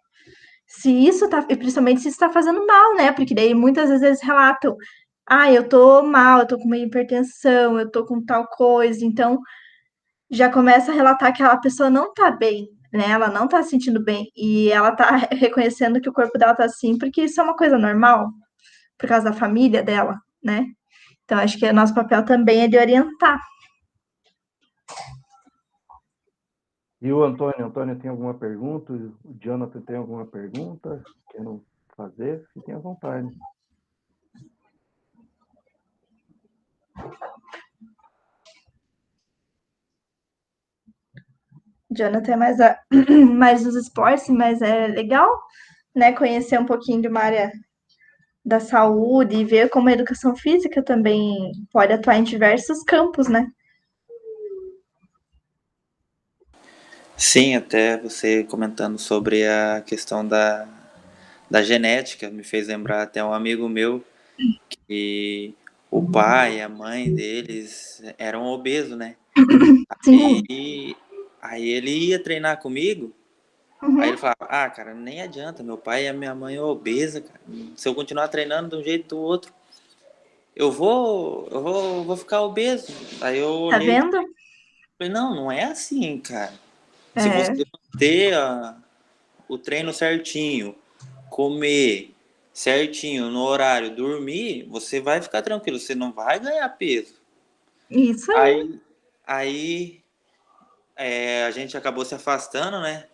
Se isso tá, e principalmente se isso tá fazendo mal, né? Porque daí muitas vezes eles relatam, eu tô mal, eu tô com uma hipertensão, eu tô com tal coisa, então já começa a relatar que aquela pessoa não tá bem, né? Ela não tá se sentindo bem e ela tá reconhecendo que o corpo dela tá assim, porque isso é uma coisa normal, por causa da família dela, né? Então acho que o nosso papel também é de orientar. E o Antônio? Antônio tem alguma pergunta? O Jonathan tem alguma pergunta? Querem fazer? Fiquem à vontade. Jonathan é mais dos esportes, mas é legal, né? Conhecer um pouquinho de uma área da saúde e ver como a educação física também pode atuar em diversos campos, né? Sim, até você comentando sobre a questão da genética me fez lembrar até um amigo meu que o pai e a mãe deles eram obesos, né? Sim. Aí ele ia treinar comigo, aí Uhum. ele falava, cara, nem adianta, meu pai e a minha mãe é obesa, cara. Se eu continuar treinando de um jeito ou do outro, eu vou ficar obeso. Aí eu Tá olhei e vendo? falei, não, não é assim, cara. Se É, você manter o treino certinho, comer, certinho no horário, dormir, você vai ficar tranquilo, você não vai ganhar peso. Isso aí. Aí a gente acabou se afastando, né?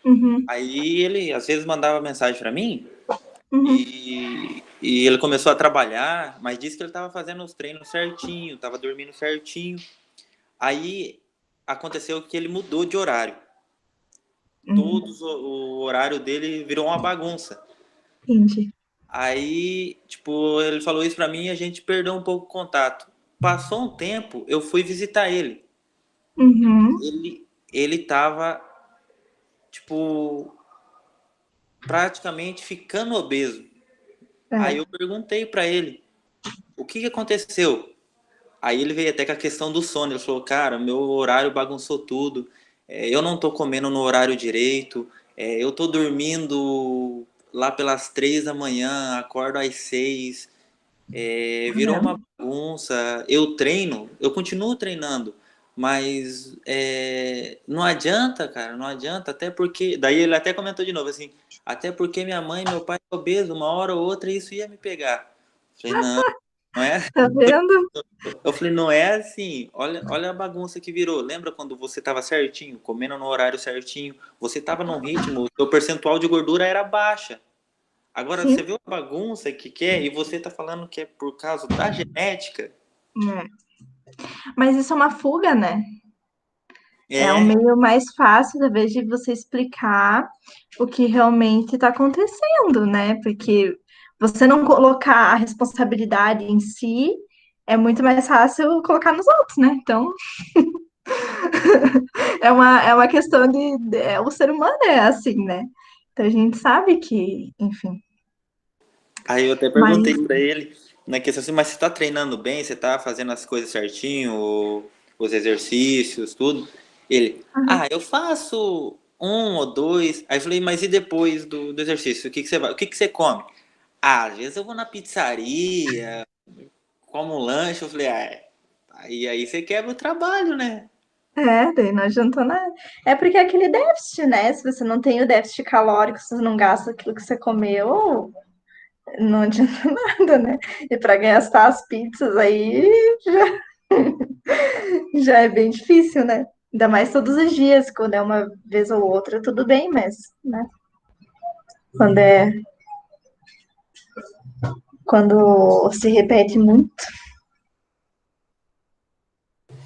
Uhum, Aí ele às vezes mandava mensagem para mim uhum, e ele começou a trabalhar, mas disse que ele estava fazendo os treinos certinho, estava dormindo certinho. Aí aconteceu que ele mudou de horário. uhum. O horário dele virou uma bagunça. Entendi. Aí, tipo, ele falou isso pra mim e a gente perdeu um pouco o contato. Passou um tempo, eu fui visitar ele. Uhum. Ele tava, tipo, praticamente ficando obeso. Aí É. eu perguntei pra ele, o que que aconteceu? Aí ele veio até com a questão do sono. Ele falou, cara, meu horário bagunçou tudo. Eu não tô comendo no horário direito. Eu tô dormindo lá pelas 3 da manhã, acordo às 6. Virou Caramba. uma bagunça. Eu treino, eu continuo treinando, mas não adianta, cara, não adianta. Até porque, daí ele até comentou de novo assim, até porque minha mãe e meu pai são obesos, uma hora ou outra isso ia me pegar. Eu falei, não, não é. Tá vendo? Eu falei, não é assim. Olha a bagunça que virou. Lembra quando você estava certinho, comendo no horário certinho, você estava num ritmo, o seu percentual de gordura era baixa. Agora Sim. você viu a bagunça que é e você tá falando que é por causa da genética? É. Mas isso é uma fuga, né? É o É, meio mais fácil, da vez de você explicar o que realmente está acontecendo, né? Porque você não colocar a responsabilidade em si é muito mais fácil colocar nos outros, né? Então, é uma questão o ser humano é assim, né? Então a gente sabe que, enfim. aí eu até Mas perguntei pra ele na questão assim, mas você tá treinando bem? Você tá fazendo as coisas certinho, os exercícios, tudo? Ele, eu faço um ou dois. Aí eu falei, mas e depois do exercício? O que que você come? Às vezes eu vou na pizzaria, como um lanche. Eu falei, aí você quebra o trabalho, né? daí não adiantou nada. É porque é aquele déficit, né? Se você não tem o déficit calórico, se você não gasta aquilo que você comeu, não adianta nada, né? E para gastar as pizzas aí já é bem difícil, né? Ainda mais todos os dias, quando é uma vez ou outra, tudo bem, mas, né? Quando quando se repete muito.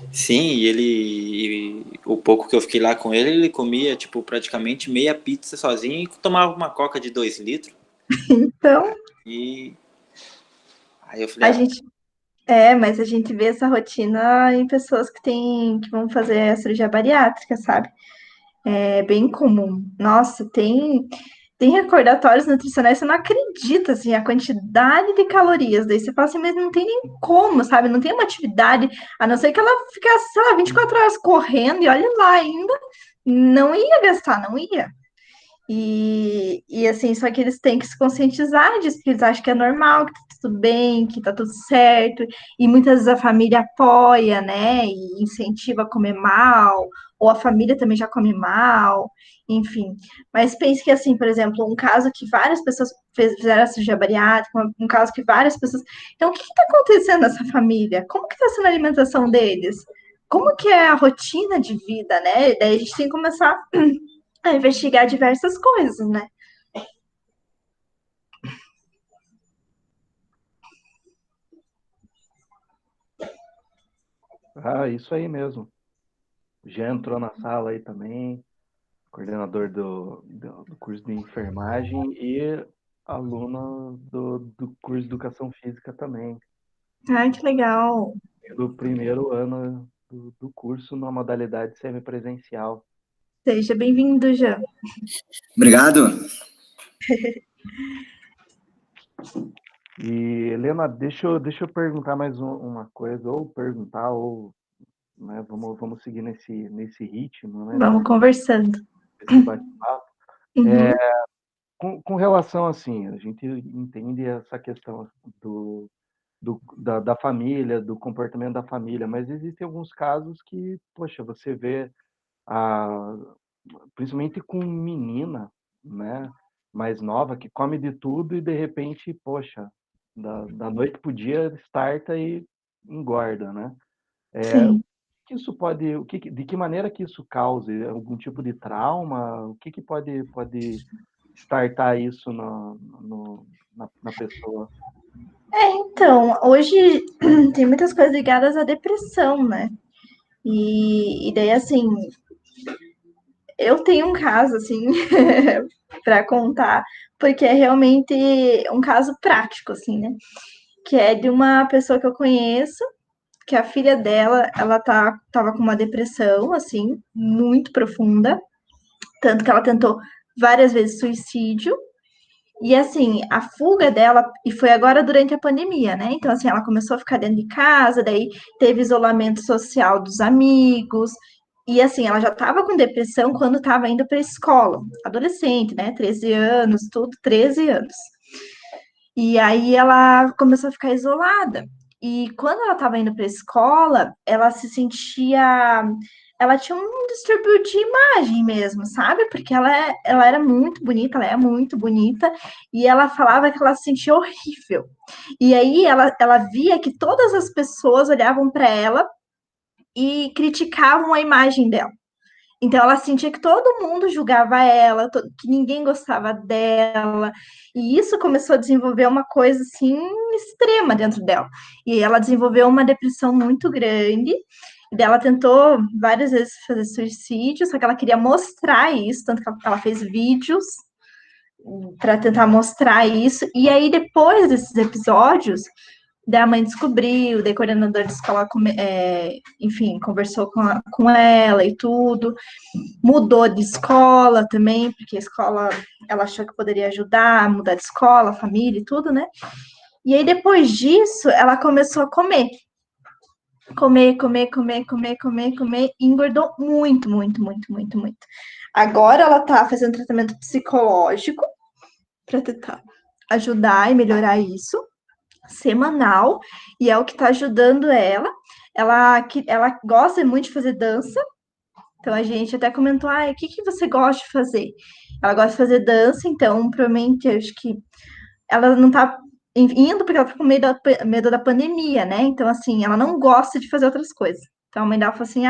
Sim, o pouco que eu fiquei lá com ele, ele comia, tipo, praticamente meia pizza sozinho e tomava uma coca de 2 litros. Então, E aí eu falei, a gente mas a gente vê essa rotina em pessoas que vão fazer a cirurgia bariátrica, sabe? É bem comum. Nossa, tem recordatórios nutricionais, você não acredita, assim, a quantidade de calorias. Daí você fala assim, mas não tem nem como, sabe? Não tem uma atividade, a não ser que ela ficasse, sei lá, 24 horas correndo e olha lá ainda, não ia gastar, não ia. E assim, só que eles têm que se conscientizar disso, porque eles acham que é normal, que tá tudo bem, que tá tudo certo, e muitas vezes a família apoia, né, e incentiva a comer mal, ou a família também já come mal, enfim. Mas pense que, assim, por exemplo, um caso que várias pessoas fizeram a cirurgia bariátrica, um caso que várias pessoas. Então, o que está acontecendo nessa família? Como que está sendo a alimentação deles? Como que é a rotina de vida, né? Daí a gente tem que começar a investigar diversas coisas, né? Ah, isso aí mesmo. Já entrou na sala aí também, coordenador do curso de enfermagem e aluna do curso de educação física também, Ai, que legal. do primeiro ano do curso na modalidade semipresencial. Seja bem-vindo, Jean. Obrigado. E, Helena, deixa eu perguntar mais uma coisa, ou perguntar, ou, né, vamos seguir nesse ritmo, né, Vamos conversando. desse bate-papo. Uhum. Com relação, assim, a gente entende essa questão da família, do comportamento da família, mas existem alguns casos que, poxa, você vê, a, principalmente com menina, né, mais nova que come de tudo e de repente, poxa, da noite pro dia starta e engorda, né? Sim. Que isso pode, de que maneira que isso cause algum tipo de trauma? O que pode startar isso na pessoa? Então, hoje tem muitas coisas ligadas à depressão, né? E daí, assim, eu tenho um caso, assim, para contar, porque é realmente um caso prático, assim, né? Que é de uma pessoa que eu conheço, que a filha dela, ela tava com uma depressão, assim, muito profunda, tanto que ela tentou várias vezes suicídio. E assim, a fuga dela, e foi agora durante a pandemia, né? Então, assim, ela começou a ficar dentro de casa, daí teve isolamento social dos amigos, e assim, ela já estava com depressão quando estava indo para a escola, adolescente, né? 13 anos, tudo, 13 anos. E aí ela começou a ficar isolada. E quando ela estava indo para a escola, ela se sentia. Ela tinha um distúrbio de imagem mesmo, sabe? Porque ela era muito bonita, ela é muito bonita, e ela falava que ela se sentia horrível. E aí ela via que todas as pessoas olhavam para ela e criticavam a imagem dela. Então ela sentia que todo mundo julgava ela, que ninguém gostava dela, e isso começou a desenvolver uma coisa assim extrema dentro dela. E ela desenvolveu uma depressão muito grande. E ela tentou várias vezes fazer suicídio, só que ela queria mostrar isso, tanto que ela fez vídeos para tentar mostrar isso. E aí depois desses episódios, daí a mãe descobriu, daí o coordenador de escola, enfim, conversou com ela e tudo. Mudou de escola também, porque a escola, ela achou que poderia ajudar a mudar de escola, família e tudo, né? E aí, depois disso, ela começou a comer. Comer, e engordou muito, muito, muito, muito, muito. Agora ela tá fazendo tratamento psicológico para tentar ajudar e melhorar isso, semanal, e é o que tá ajudando ela. Ela gosta muito de fazer dança, então a gente até comentou, o que você gosta de fazer? Ela gosta de fazer dança, então provavelmente acho que ela não tá indo porque ela tá com medo da pandemia, né? Então, assim, ela não gosta de fazer outras coisas. Então a mãe dela falou assim: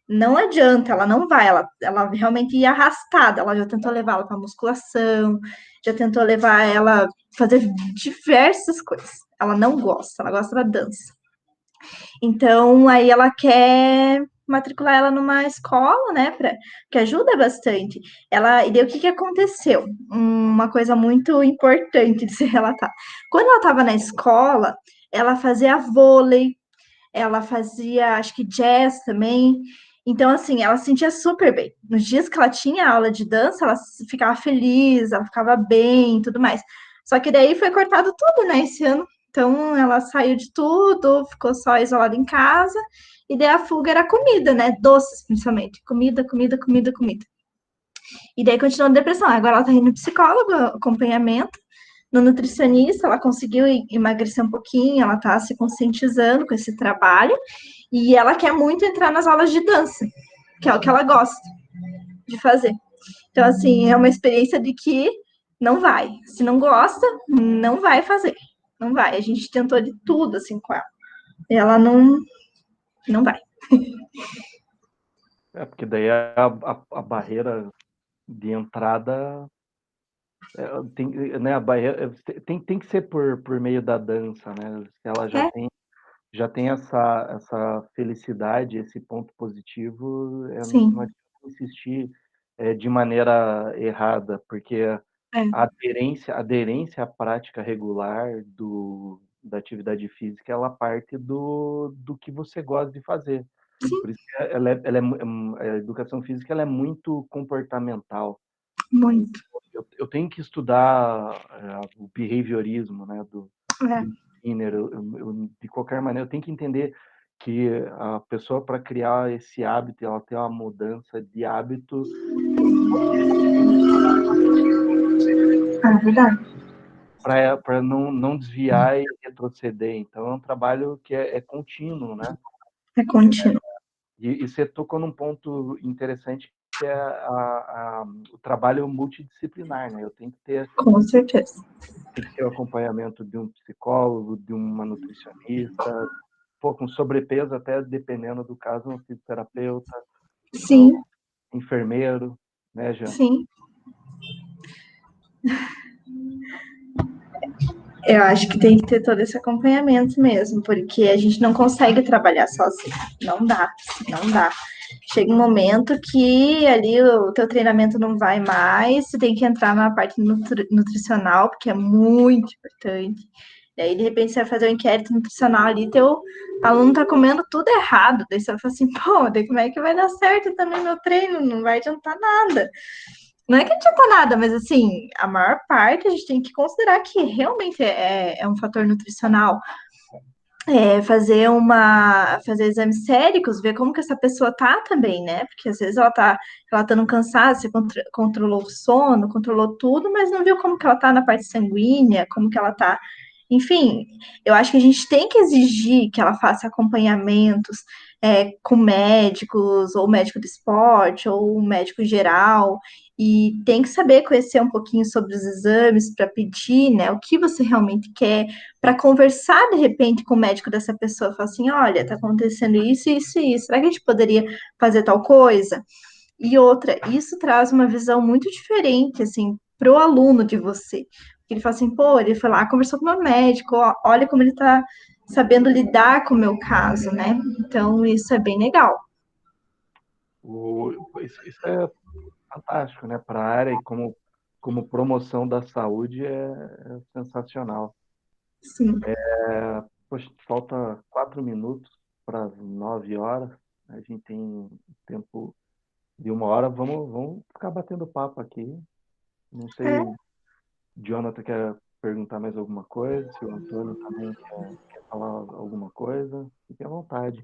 não adianta, ela não vai, ela realmente ia arrastada, ela já tentou levar ela para musculação, já tentou levar ela fazer diversas coisas. Ela não gosta, ela gosta da dança. Então, aí ela quer matricular ela numa escola, né, que ajuda bastante. E daí o que aconteceu? Uma coisa muito importante de se relatar. Quando ela estava na escola, ela fazia vôlei, ela fazia, acho que jazz também. Então, assim, ela se sentia super bem. Nos dias que ela tinha aula de dança, ela ficava feliz, ela ficava bem e tudo mais. Só que daí foi cortado tudo, né, esse ano. Então, ela saiu de tudo, ficou só isolada em casa. E daí a fuga era comida, né? Doces, principalmente. Comida, comida, comida, comida. E daí continuou a depressão. Agora ela tá indo no psicólogo, acompanhamento, no nutricionista, ela conseguiu emagrecer um pouquinho, ela tá se conscientizando com esse trabalho. E ela quer muito entrar nas aulas de dança, que é o que ela gosta de fazer. Então, assim, é uma experiência de que não vai. Se não gosta, não vai fazer. Não vai. A gente tentou de tudo, assim, com ela. E ela não vai. Porque daí a barreira de entrada tem, né, a barreira tem que ser por meio da dança, né? Se ela já tem essa felicidade, esse ponto positivo, não Sim. adianta insistir de maneira errada, porque a aderência à prática regular da atividade física, ela parte do que você gosta de fazer. Por isso que a educação física ela é muito comportamental. Muito. Eu tenho que estudar o behaviorismo, né, do Skinner. De qualquer maneira, eu tenho que entender que a pessoa, para criar esse hábito, ela tem uma mudança de hábito. É verdade. Para não desviar e retroceder. Então, é um trabalho que é contínuo, né? É contínuo. E você tocou num ponto interessante, que é o trabalho multidisciplinar, né? Eu tenho que ter Com certeza. o acompanhamento de um psicólogo, de uma nutricionista, com sobrepeso até dependendo do caso, um fisioterapeuta, Sim, enfermeiro, né, Jean? sim. Eu acho que tem que ter todo esse acompanhamento mesmo, porque a gente não consegue trabalhar sozinho. Não dá, não dá. Chega um momento que ali o teu treinamento não vai mais, você tem que entrar na parte nutricional, porque é muito importante. E aí, de repente, você vai fazer um inquérito nutricional ali, teu aluno tá comendo tudo errado. Daí você vai falar assim, pô, daí como é que vai dar certo também meu treino? Não vai adiantar nada. Não é que não adianta nada, mas assim, a maior parte a gente tem que considerar que realmente é um fator nutricional. Fazer exames séricos, ver como que essa pessoa tá também, né? Porque às vezes ela tá no cansaço, você controlou o sono, controlou tudo, mas não viu como que ela tá na parte sanguínea, como que ela tá. Enfim, eu acho que a gente tem que exigir que ela faça acompanhamentos com médicos, ou médico do esporte, ou médico geral, e tem que saber conhecer um pouquinho sobre os exames para pedir, né, o que você realmente quer, para conversar de repente com o médico dessa pessoa, falar assim, olha, tá acontecendo isso, isso e isso, será que a gente poderia fazer tal coisa? E outra, isso traz uma visão muito diferente, assim, pro aluno de você. Ele fala assim, pô, ele foi lá, conversou com o meu médico, ó, olha como ele tá sabendo lidar com o meu caso, né? Então, isso é bem legal. Isso é fantástico, né? Para a área e como promoção da saúde é sensacional. Sim. Poxa, falta 4 minutos para as 9 horas. A gente tem tempo de 1 hora. Vamos ficar batendo papo aqui. Não sei, Jonathan quer perguntar mais alguma coisa? Se o Antônio também quer falar alguma coisa, fique à vontade.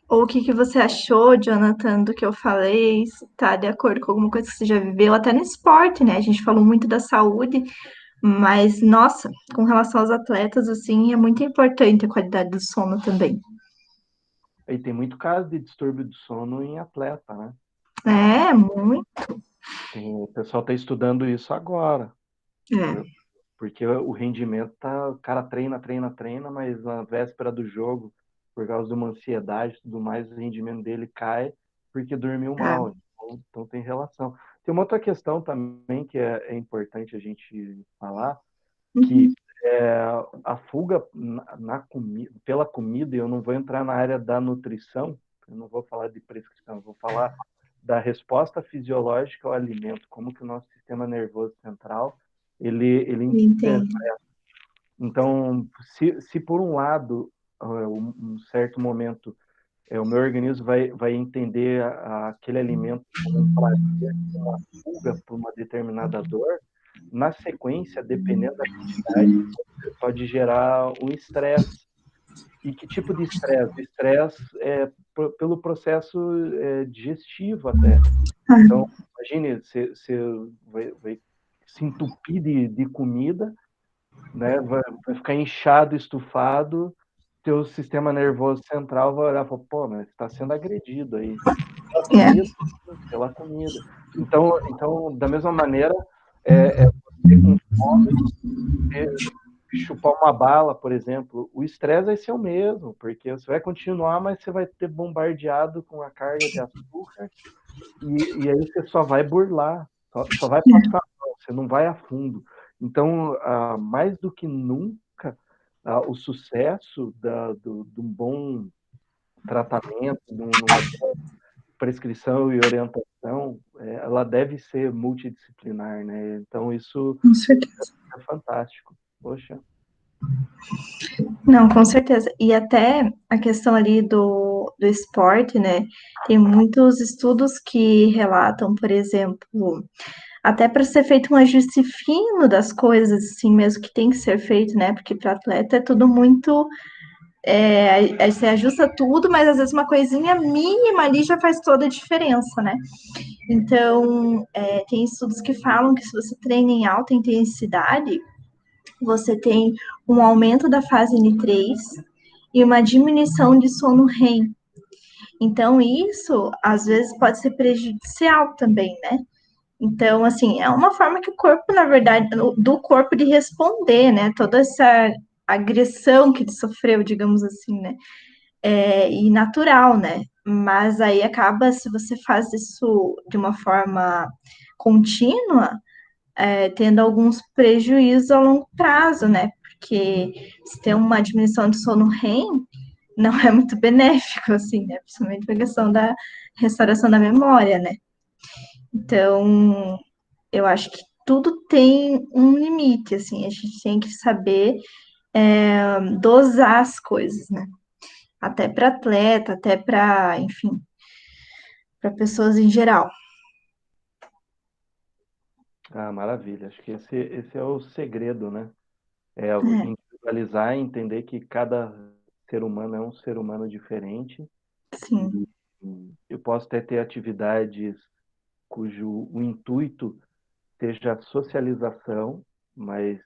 Ou o que você achou, Jonathan, do que eu falei? Se tá de acordo com alguma coisa que você já viveu, até no esporte, né? A gente falou muito da saúde, mas, nossa, com relação aos atletas, assim, é muito importante a qualidade do sono também. E tem muito caso de distúrbio do sono em atleta, né? Muito. O pessoal está estudando isso agora. Porque o rendimento o cara treina, mas na véspera do jogo, por causa de uma ansiedade e tudo mais, o rendimento dele cai porque dormiu mal. Então tem relação. Tem uma outra questão também que é importante a gente falar, que a fuga pela comida, e eu não vou entrar na área da nutrição, eu não vou falar de prescrição, eu vou falar da resposta fisiológica ao alimento, como que o nosso sistema nervoso central ele Entendo. então, se por um lado, um certo momento, o meu organismo vai entender aquele alimento como um prazer, como uma fuga por uma determinada dor, na sequência, dependendo da quantidade, pode gerar um estresse. E que tipo de estresse? Estresse pelo processo digestivo até. Então, imagine, você vai se entupir de comida, né? Vai ficar inchado, estufado, teu sistema nervoso central vai olhar e falar, pô, mas está sendo agredido aí pela comida. Então, da mesma maneira, você com fome, chupar uma bala, por exemplo, o estresse vai ser o mesmo, porque você vai continuar, mas você vai ter bombardeado com a carga de açúcar e aí você só vai burlar, só vai passar, você não vai a fundo. Então, mais do que nunca, o sucesso de um bom tratamento, de uma boa prescrição e orientação, ela deve ser multidisciplinar, né? Então, isso Com certeza. é fantástico. Poxa. Não, com certeza. E até a questão ali do esporte, né? Tem muitos estudos que relatam, por exemplo, até para ser feito um ajuste fino das coisas, assim mesmo que tem que ser feito, né? Porque para atleta é tudo muito. Aí você ajusta tudo, mas às vezes uma coisinha mínima ali já faz toda a diferença, né? Então, tem estudos que falam que se você treina em alta intensidade, você tem um aumento da fase N3 e uma diminuição de sono REM. Então, isso, às vezes, pode ser prejudicial também, né? Então, assim, é uma forma que o corpo, na verdade, do corpo de responder, né? Toda essa agressão que ele sofreu, digamos assim, né? E natural, né? Mas aí acaba, se você faz isso de uma forma contínua, tendo alguns prejuízos a longo prazo, né? Porque se tem uma diminuição de sono REM, não é muito benéfico, assim, né? Principalmente na questão da restauração da memória, né? Então, eu acho que tudo tem um limite, assim, a gente tem que saber dosar as coisas, né? Até para atleta, até para, enfim, para pessoas em geral. Ah, maravilha. Acho que esse é o segredo, né? É É, individualizar e entender que cada ser humano é um ser humano diferente. sim, E eu posso até ter atividades cujo o intuito seja a socialização, mas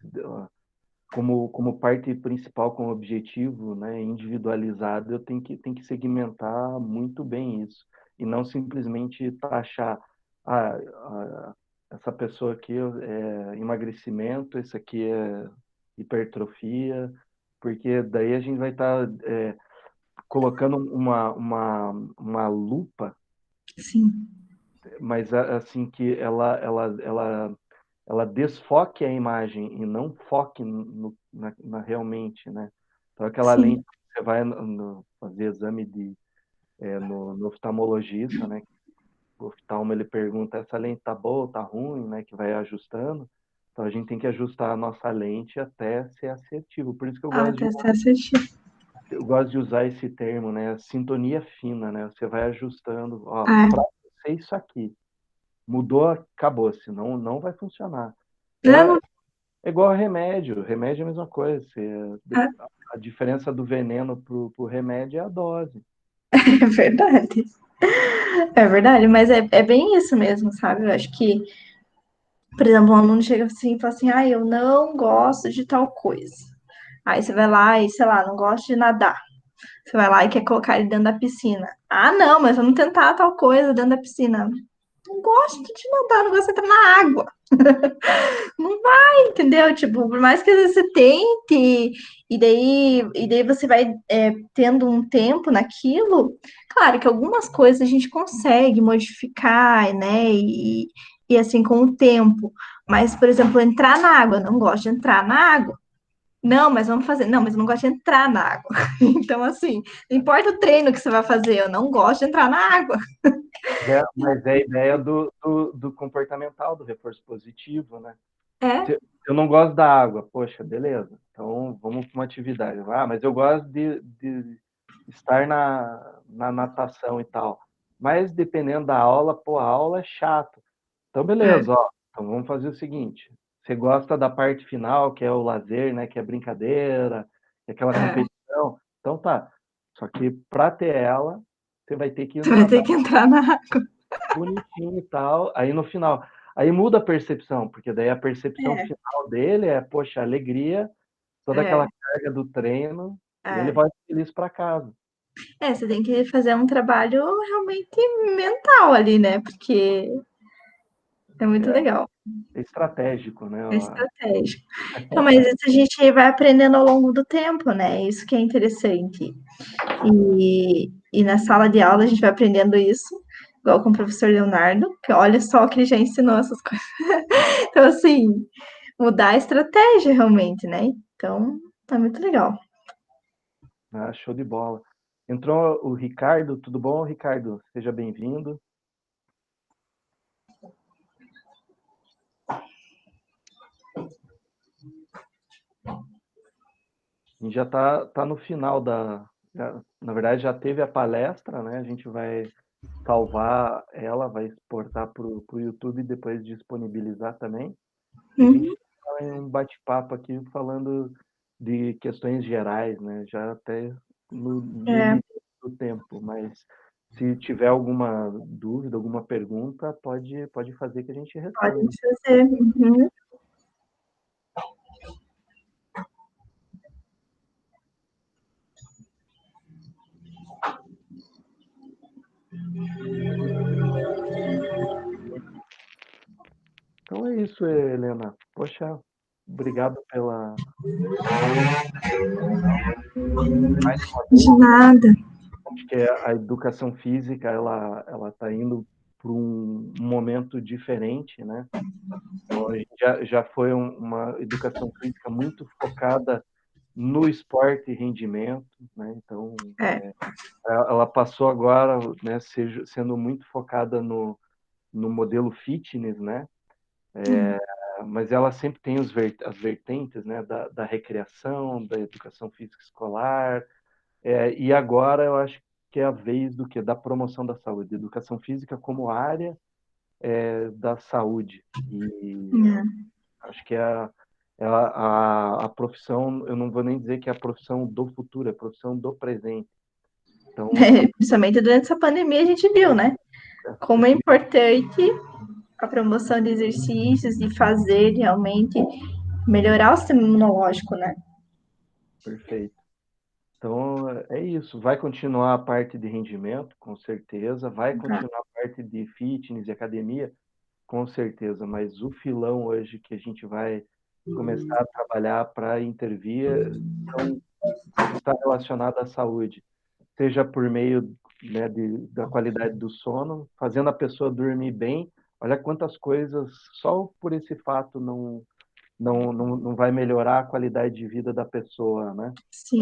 como parte principal, como objetivo, né, individualizado, eu tenho que segmentar muito bem isso. E não simplesmente taxar, essa pessoa aqui é emagrecimento, esse aqui é hipertrofia, porque daí a gente vai estar colocando uma lupa, sim, mas assim que ela desfoque a imagem e não foque realmente, né? Então, aquela sim. lente que você vai fazer exame no oftalmologista, né? O oftalmo ele pergunta, essa lente tá boa ou tá ruim, né? Que vai ajustando. Então, a gente tem que ajustar a nossa lente até ser assertivo. Por isso que Ah, tá certo. eu gosto de usar esse termo, né? Sintonia fina, né? Você vai ajustando. Ó, Ah, para você isso aqui. Mudou, acabou. Senão não vai funcionar. não, É, É igual a remédio. Remédio é a mesma coisa. ah, A diferença do veneno pro remédio é a dose. é verdade. É verdade, mas é bem isso mesmo, sabe? Eu acho que, por exemplo, um aluno chega assim e fala assim, ah, eu não gosto de tal coisa. Aí você vai lá e, sei lá, não gosta de nadar. Você vai lá e quer colocar ele dentro da piscina. Ah, não, mas vamos tentar tal coisa dentro da piscina. Não gosto de nadar, não gosto de entrar na água. Não vai, entendeu? Tipo, por mais que às vezes você tente, e daí você vai tendo um tempo naquilo, claro que algumas coisas a gente consegue modificar, né? E assim, com o tempo. Mas, por exemplo, entrar na água, eu não gosto de entrar na água. Não, mas vamos fazer. Não, mas eu não gosto de entrar na água. Então, assim, não importa o treino que você vai fazer, eu não gosto de entrar na água. Mas é a ideia do comportamental, do reforço positivo, né? É, Eu não gosto da água. Poxa, beleza. Então, vamos para uma atividade. Ah, mas eu gosto de estar na natação e tal. Mas, dependendo da aula, pô, a aula é chato. Então, é, beleza, ó. Então, vamos fazer o seguinte. Você gosta da parte final, que é o lazer, né? Que é brincadeira, que é aquela é. competição. Então, tá. Só que para ter ela, você vai ter que Você vai ter nadar que entrar na água. bonitinho e tal. Aí, no final... Aí muda a percepção, porque daí a percepção É, final dele é, poxa, alegria, toda aquela é, carga do treino, e ele é. vai feliz para casa. Você tem que fazer um trabalho realmente mental ali, né? Porque é muito legal. É estratégico, né? É estratégico. Então, mas isso a gente vai aprendendo ao longo do tempo, né? Isso que é interessante. E na sala de aula a gente vai aprendendo isso, igual com o professor Leonardo, que olha só que ele já ensinou essas coisas. Então, assim, mudar a estratégia realmente, né? Então, tá muito legal. Ah, show de bola. Entrou o Ricardo, tudo bom, Ricardo? Seja bem-vindo. A gente já tá no final na verdade, já teve a palestra, né? A gente vai salvar ela, vai exportar para o YouTube e depois disponibilizar também. E a gente Uhum. está em um bate-papo aqui falando de questões gerais, né? Já até no É, limite do tempo, mas se tiver alguma dúvida, alguma pergunta, pode fazer que a gente pode responde. fazer. Uhum. isso, Helena. Poxa, obrigado pela mais uma vez. De nada. Acho que a educação física ela está indo para um momento diferente, né? Então, a gente já foi uma educação física muito focada no esporte e rendimento, né? Então, ela passou agora, né, sendo muito focada no modelo fitness, né? Mas ela sempre tem as vertentes, né, da recreação, da educação física escolar, e agora eu acho que é a vez da promoção da saúde, educação física como área da saúde. E acho que a profissão, eu não vou nem dizer que é a profissão do futuro, é a profissão do presente. Então, Principalmente durante essa pandemia, a gente viu, né? Como é importante a promoção de exercícios, de fazer realmente melhorar o sistema imunológico, né? perfeito. Então, é isso. Vai continuar a parte de rendimento, com certeza. Vai continuar a parte de fitness e academia, com certeza. Mas o filão hoje que a gente vai começar a trabalhar para intervir está relacionado à saúde. Seja por meio, né, da qualidade do sono, fazendo a pessoa dormir bem. Olha quantas coisas, só por esse fato, não vai melhorar a qualidade de vida da pessoa, né? Sim.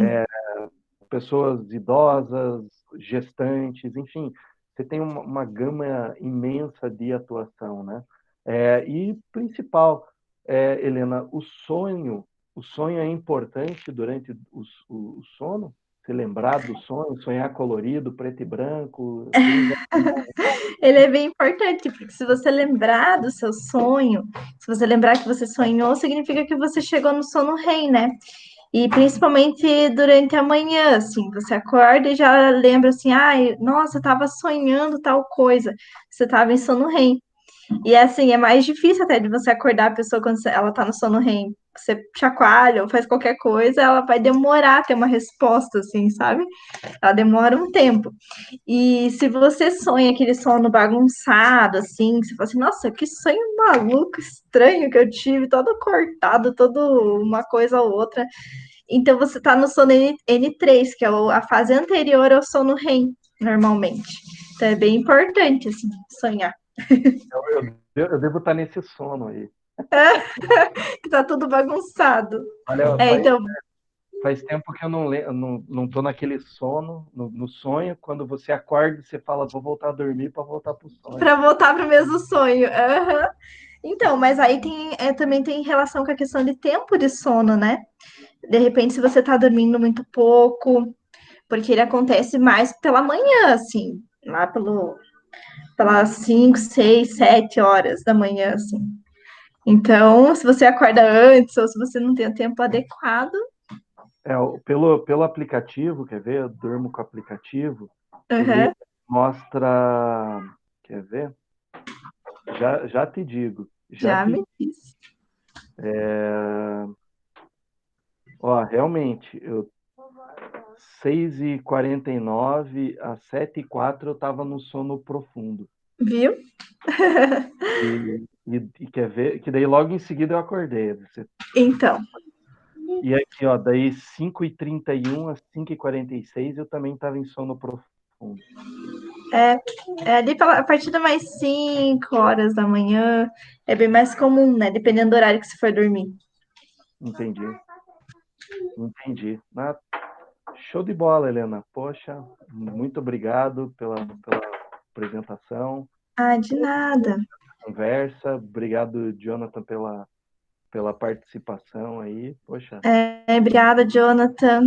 Pessoas idosas, gestantes, enfim, você tem uma gama imensa de atuação, né? E principal, Helena, o sonho é importante durante o sono? Se lembrar do sonho, sonhar colorido, preto e branco. Ele é bem importante, porque se você lembrar do seu sonho, se você lembrar que você sonhou, significa que você chegou no sono REM, né? E principalmente durante a manhã, assim, você acorda e já lembra assim, ai, nossa, eu tava sonhando tal coisa. Você tava em sono REM. E assim, é mais difícil até de você acordar a pessoa quando ela tá no sono REM. Você chacoalha ou faz qualquer coisa, ela vai demorar a ter uma resposta, assim, sabe? Ela demora um tempo. E se você sonha aquele sono bagunçado, assim, você fala assim, nossa, que sonho maluco, estranho que eu tive, todo cortado, todo uma coisa ou outra. Então você tá no sono N3, que é a fase anterior ao sono REM, normalmente. Então é bem importante, assim, sonhar. Eu devo estar nesse sono aí. Que tá tudo bagunçado. Olha, Então, faz tempo que eu não tô naquele sono, no sonho. Quando você acorda, você fala, vou voltar a dormir para voltar para o sonho. para voltar para o mesmo sonho. Uhum. Então, mas aí também tem relação com a questão de tempo de sono, né? De repente, se você tá dormindo muito pouco, porque ele acontece mais pela manhã, assim, lá pelas 5, 6, 7 horas da manhã, assim. Então, se você acorda antes ou se você não tem o tempo adequado. Pelo aplicativo, quer ver? Eu durmo com o aplicativo. Ele mostra. Quer ver? Já te digo. Já me disse. Realmente, 6h49 às 7h04 eu estava no sono profundo. Viu? E quer ver? Que daí logo em seguida eu acordei. Então. E aqui, daí 5h31 às 5h46 eu também estava em sono profundo. Ali a partir de mais 5 horas da manhã é bem mais comum, né? Dependendo do horário que você for dormir. Entendi. Show de bola, Helena. Poxa, muito obrigado pela apresentação. De nada. Conversa. Obrigado, Jonathan, pela participação aí. Poxa. Obrigada, Jonathan.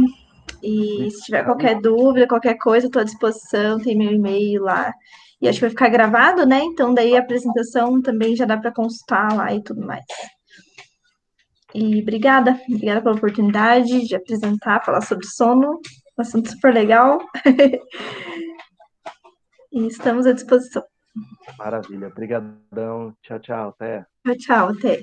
E se tiver qualquer dúvida, qualquer coisa, estou à disposição, tem meu e-mail lá. E acho que vai ficar gravado, né? Então, daí a apresentação também já dá para consultar lá e tudo mais. E obrigada pela oportunidade de apresentar, falar sobre sono, um assunto super legal. E estamos à disposição. Maravilha. Obrigadão. Tchau, tchau. Até. Tchau, até.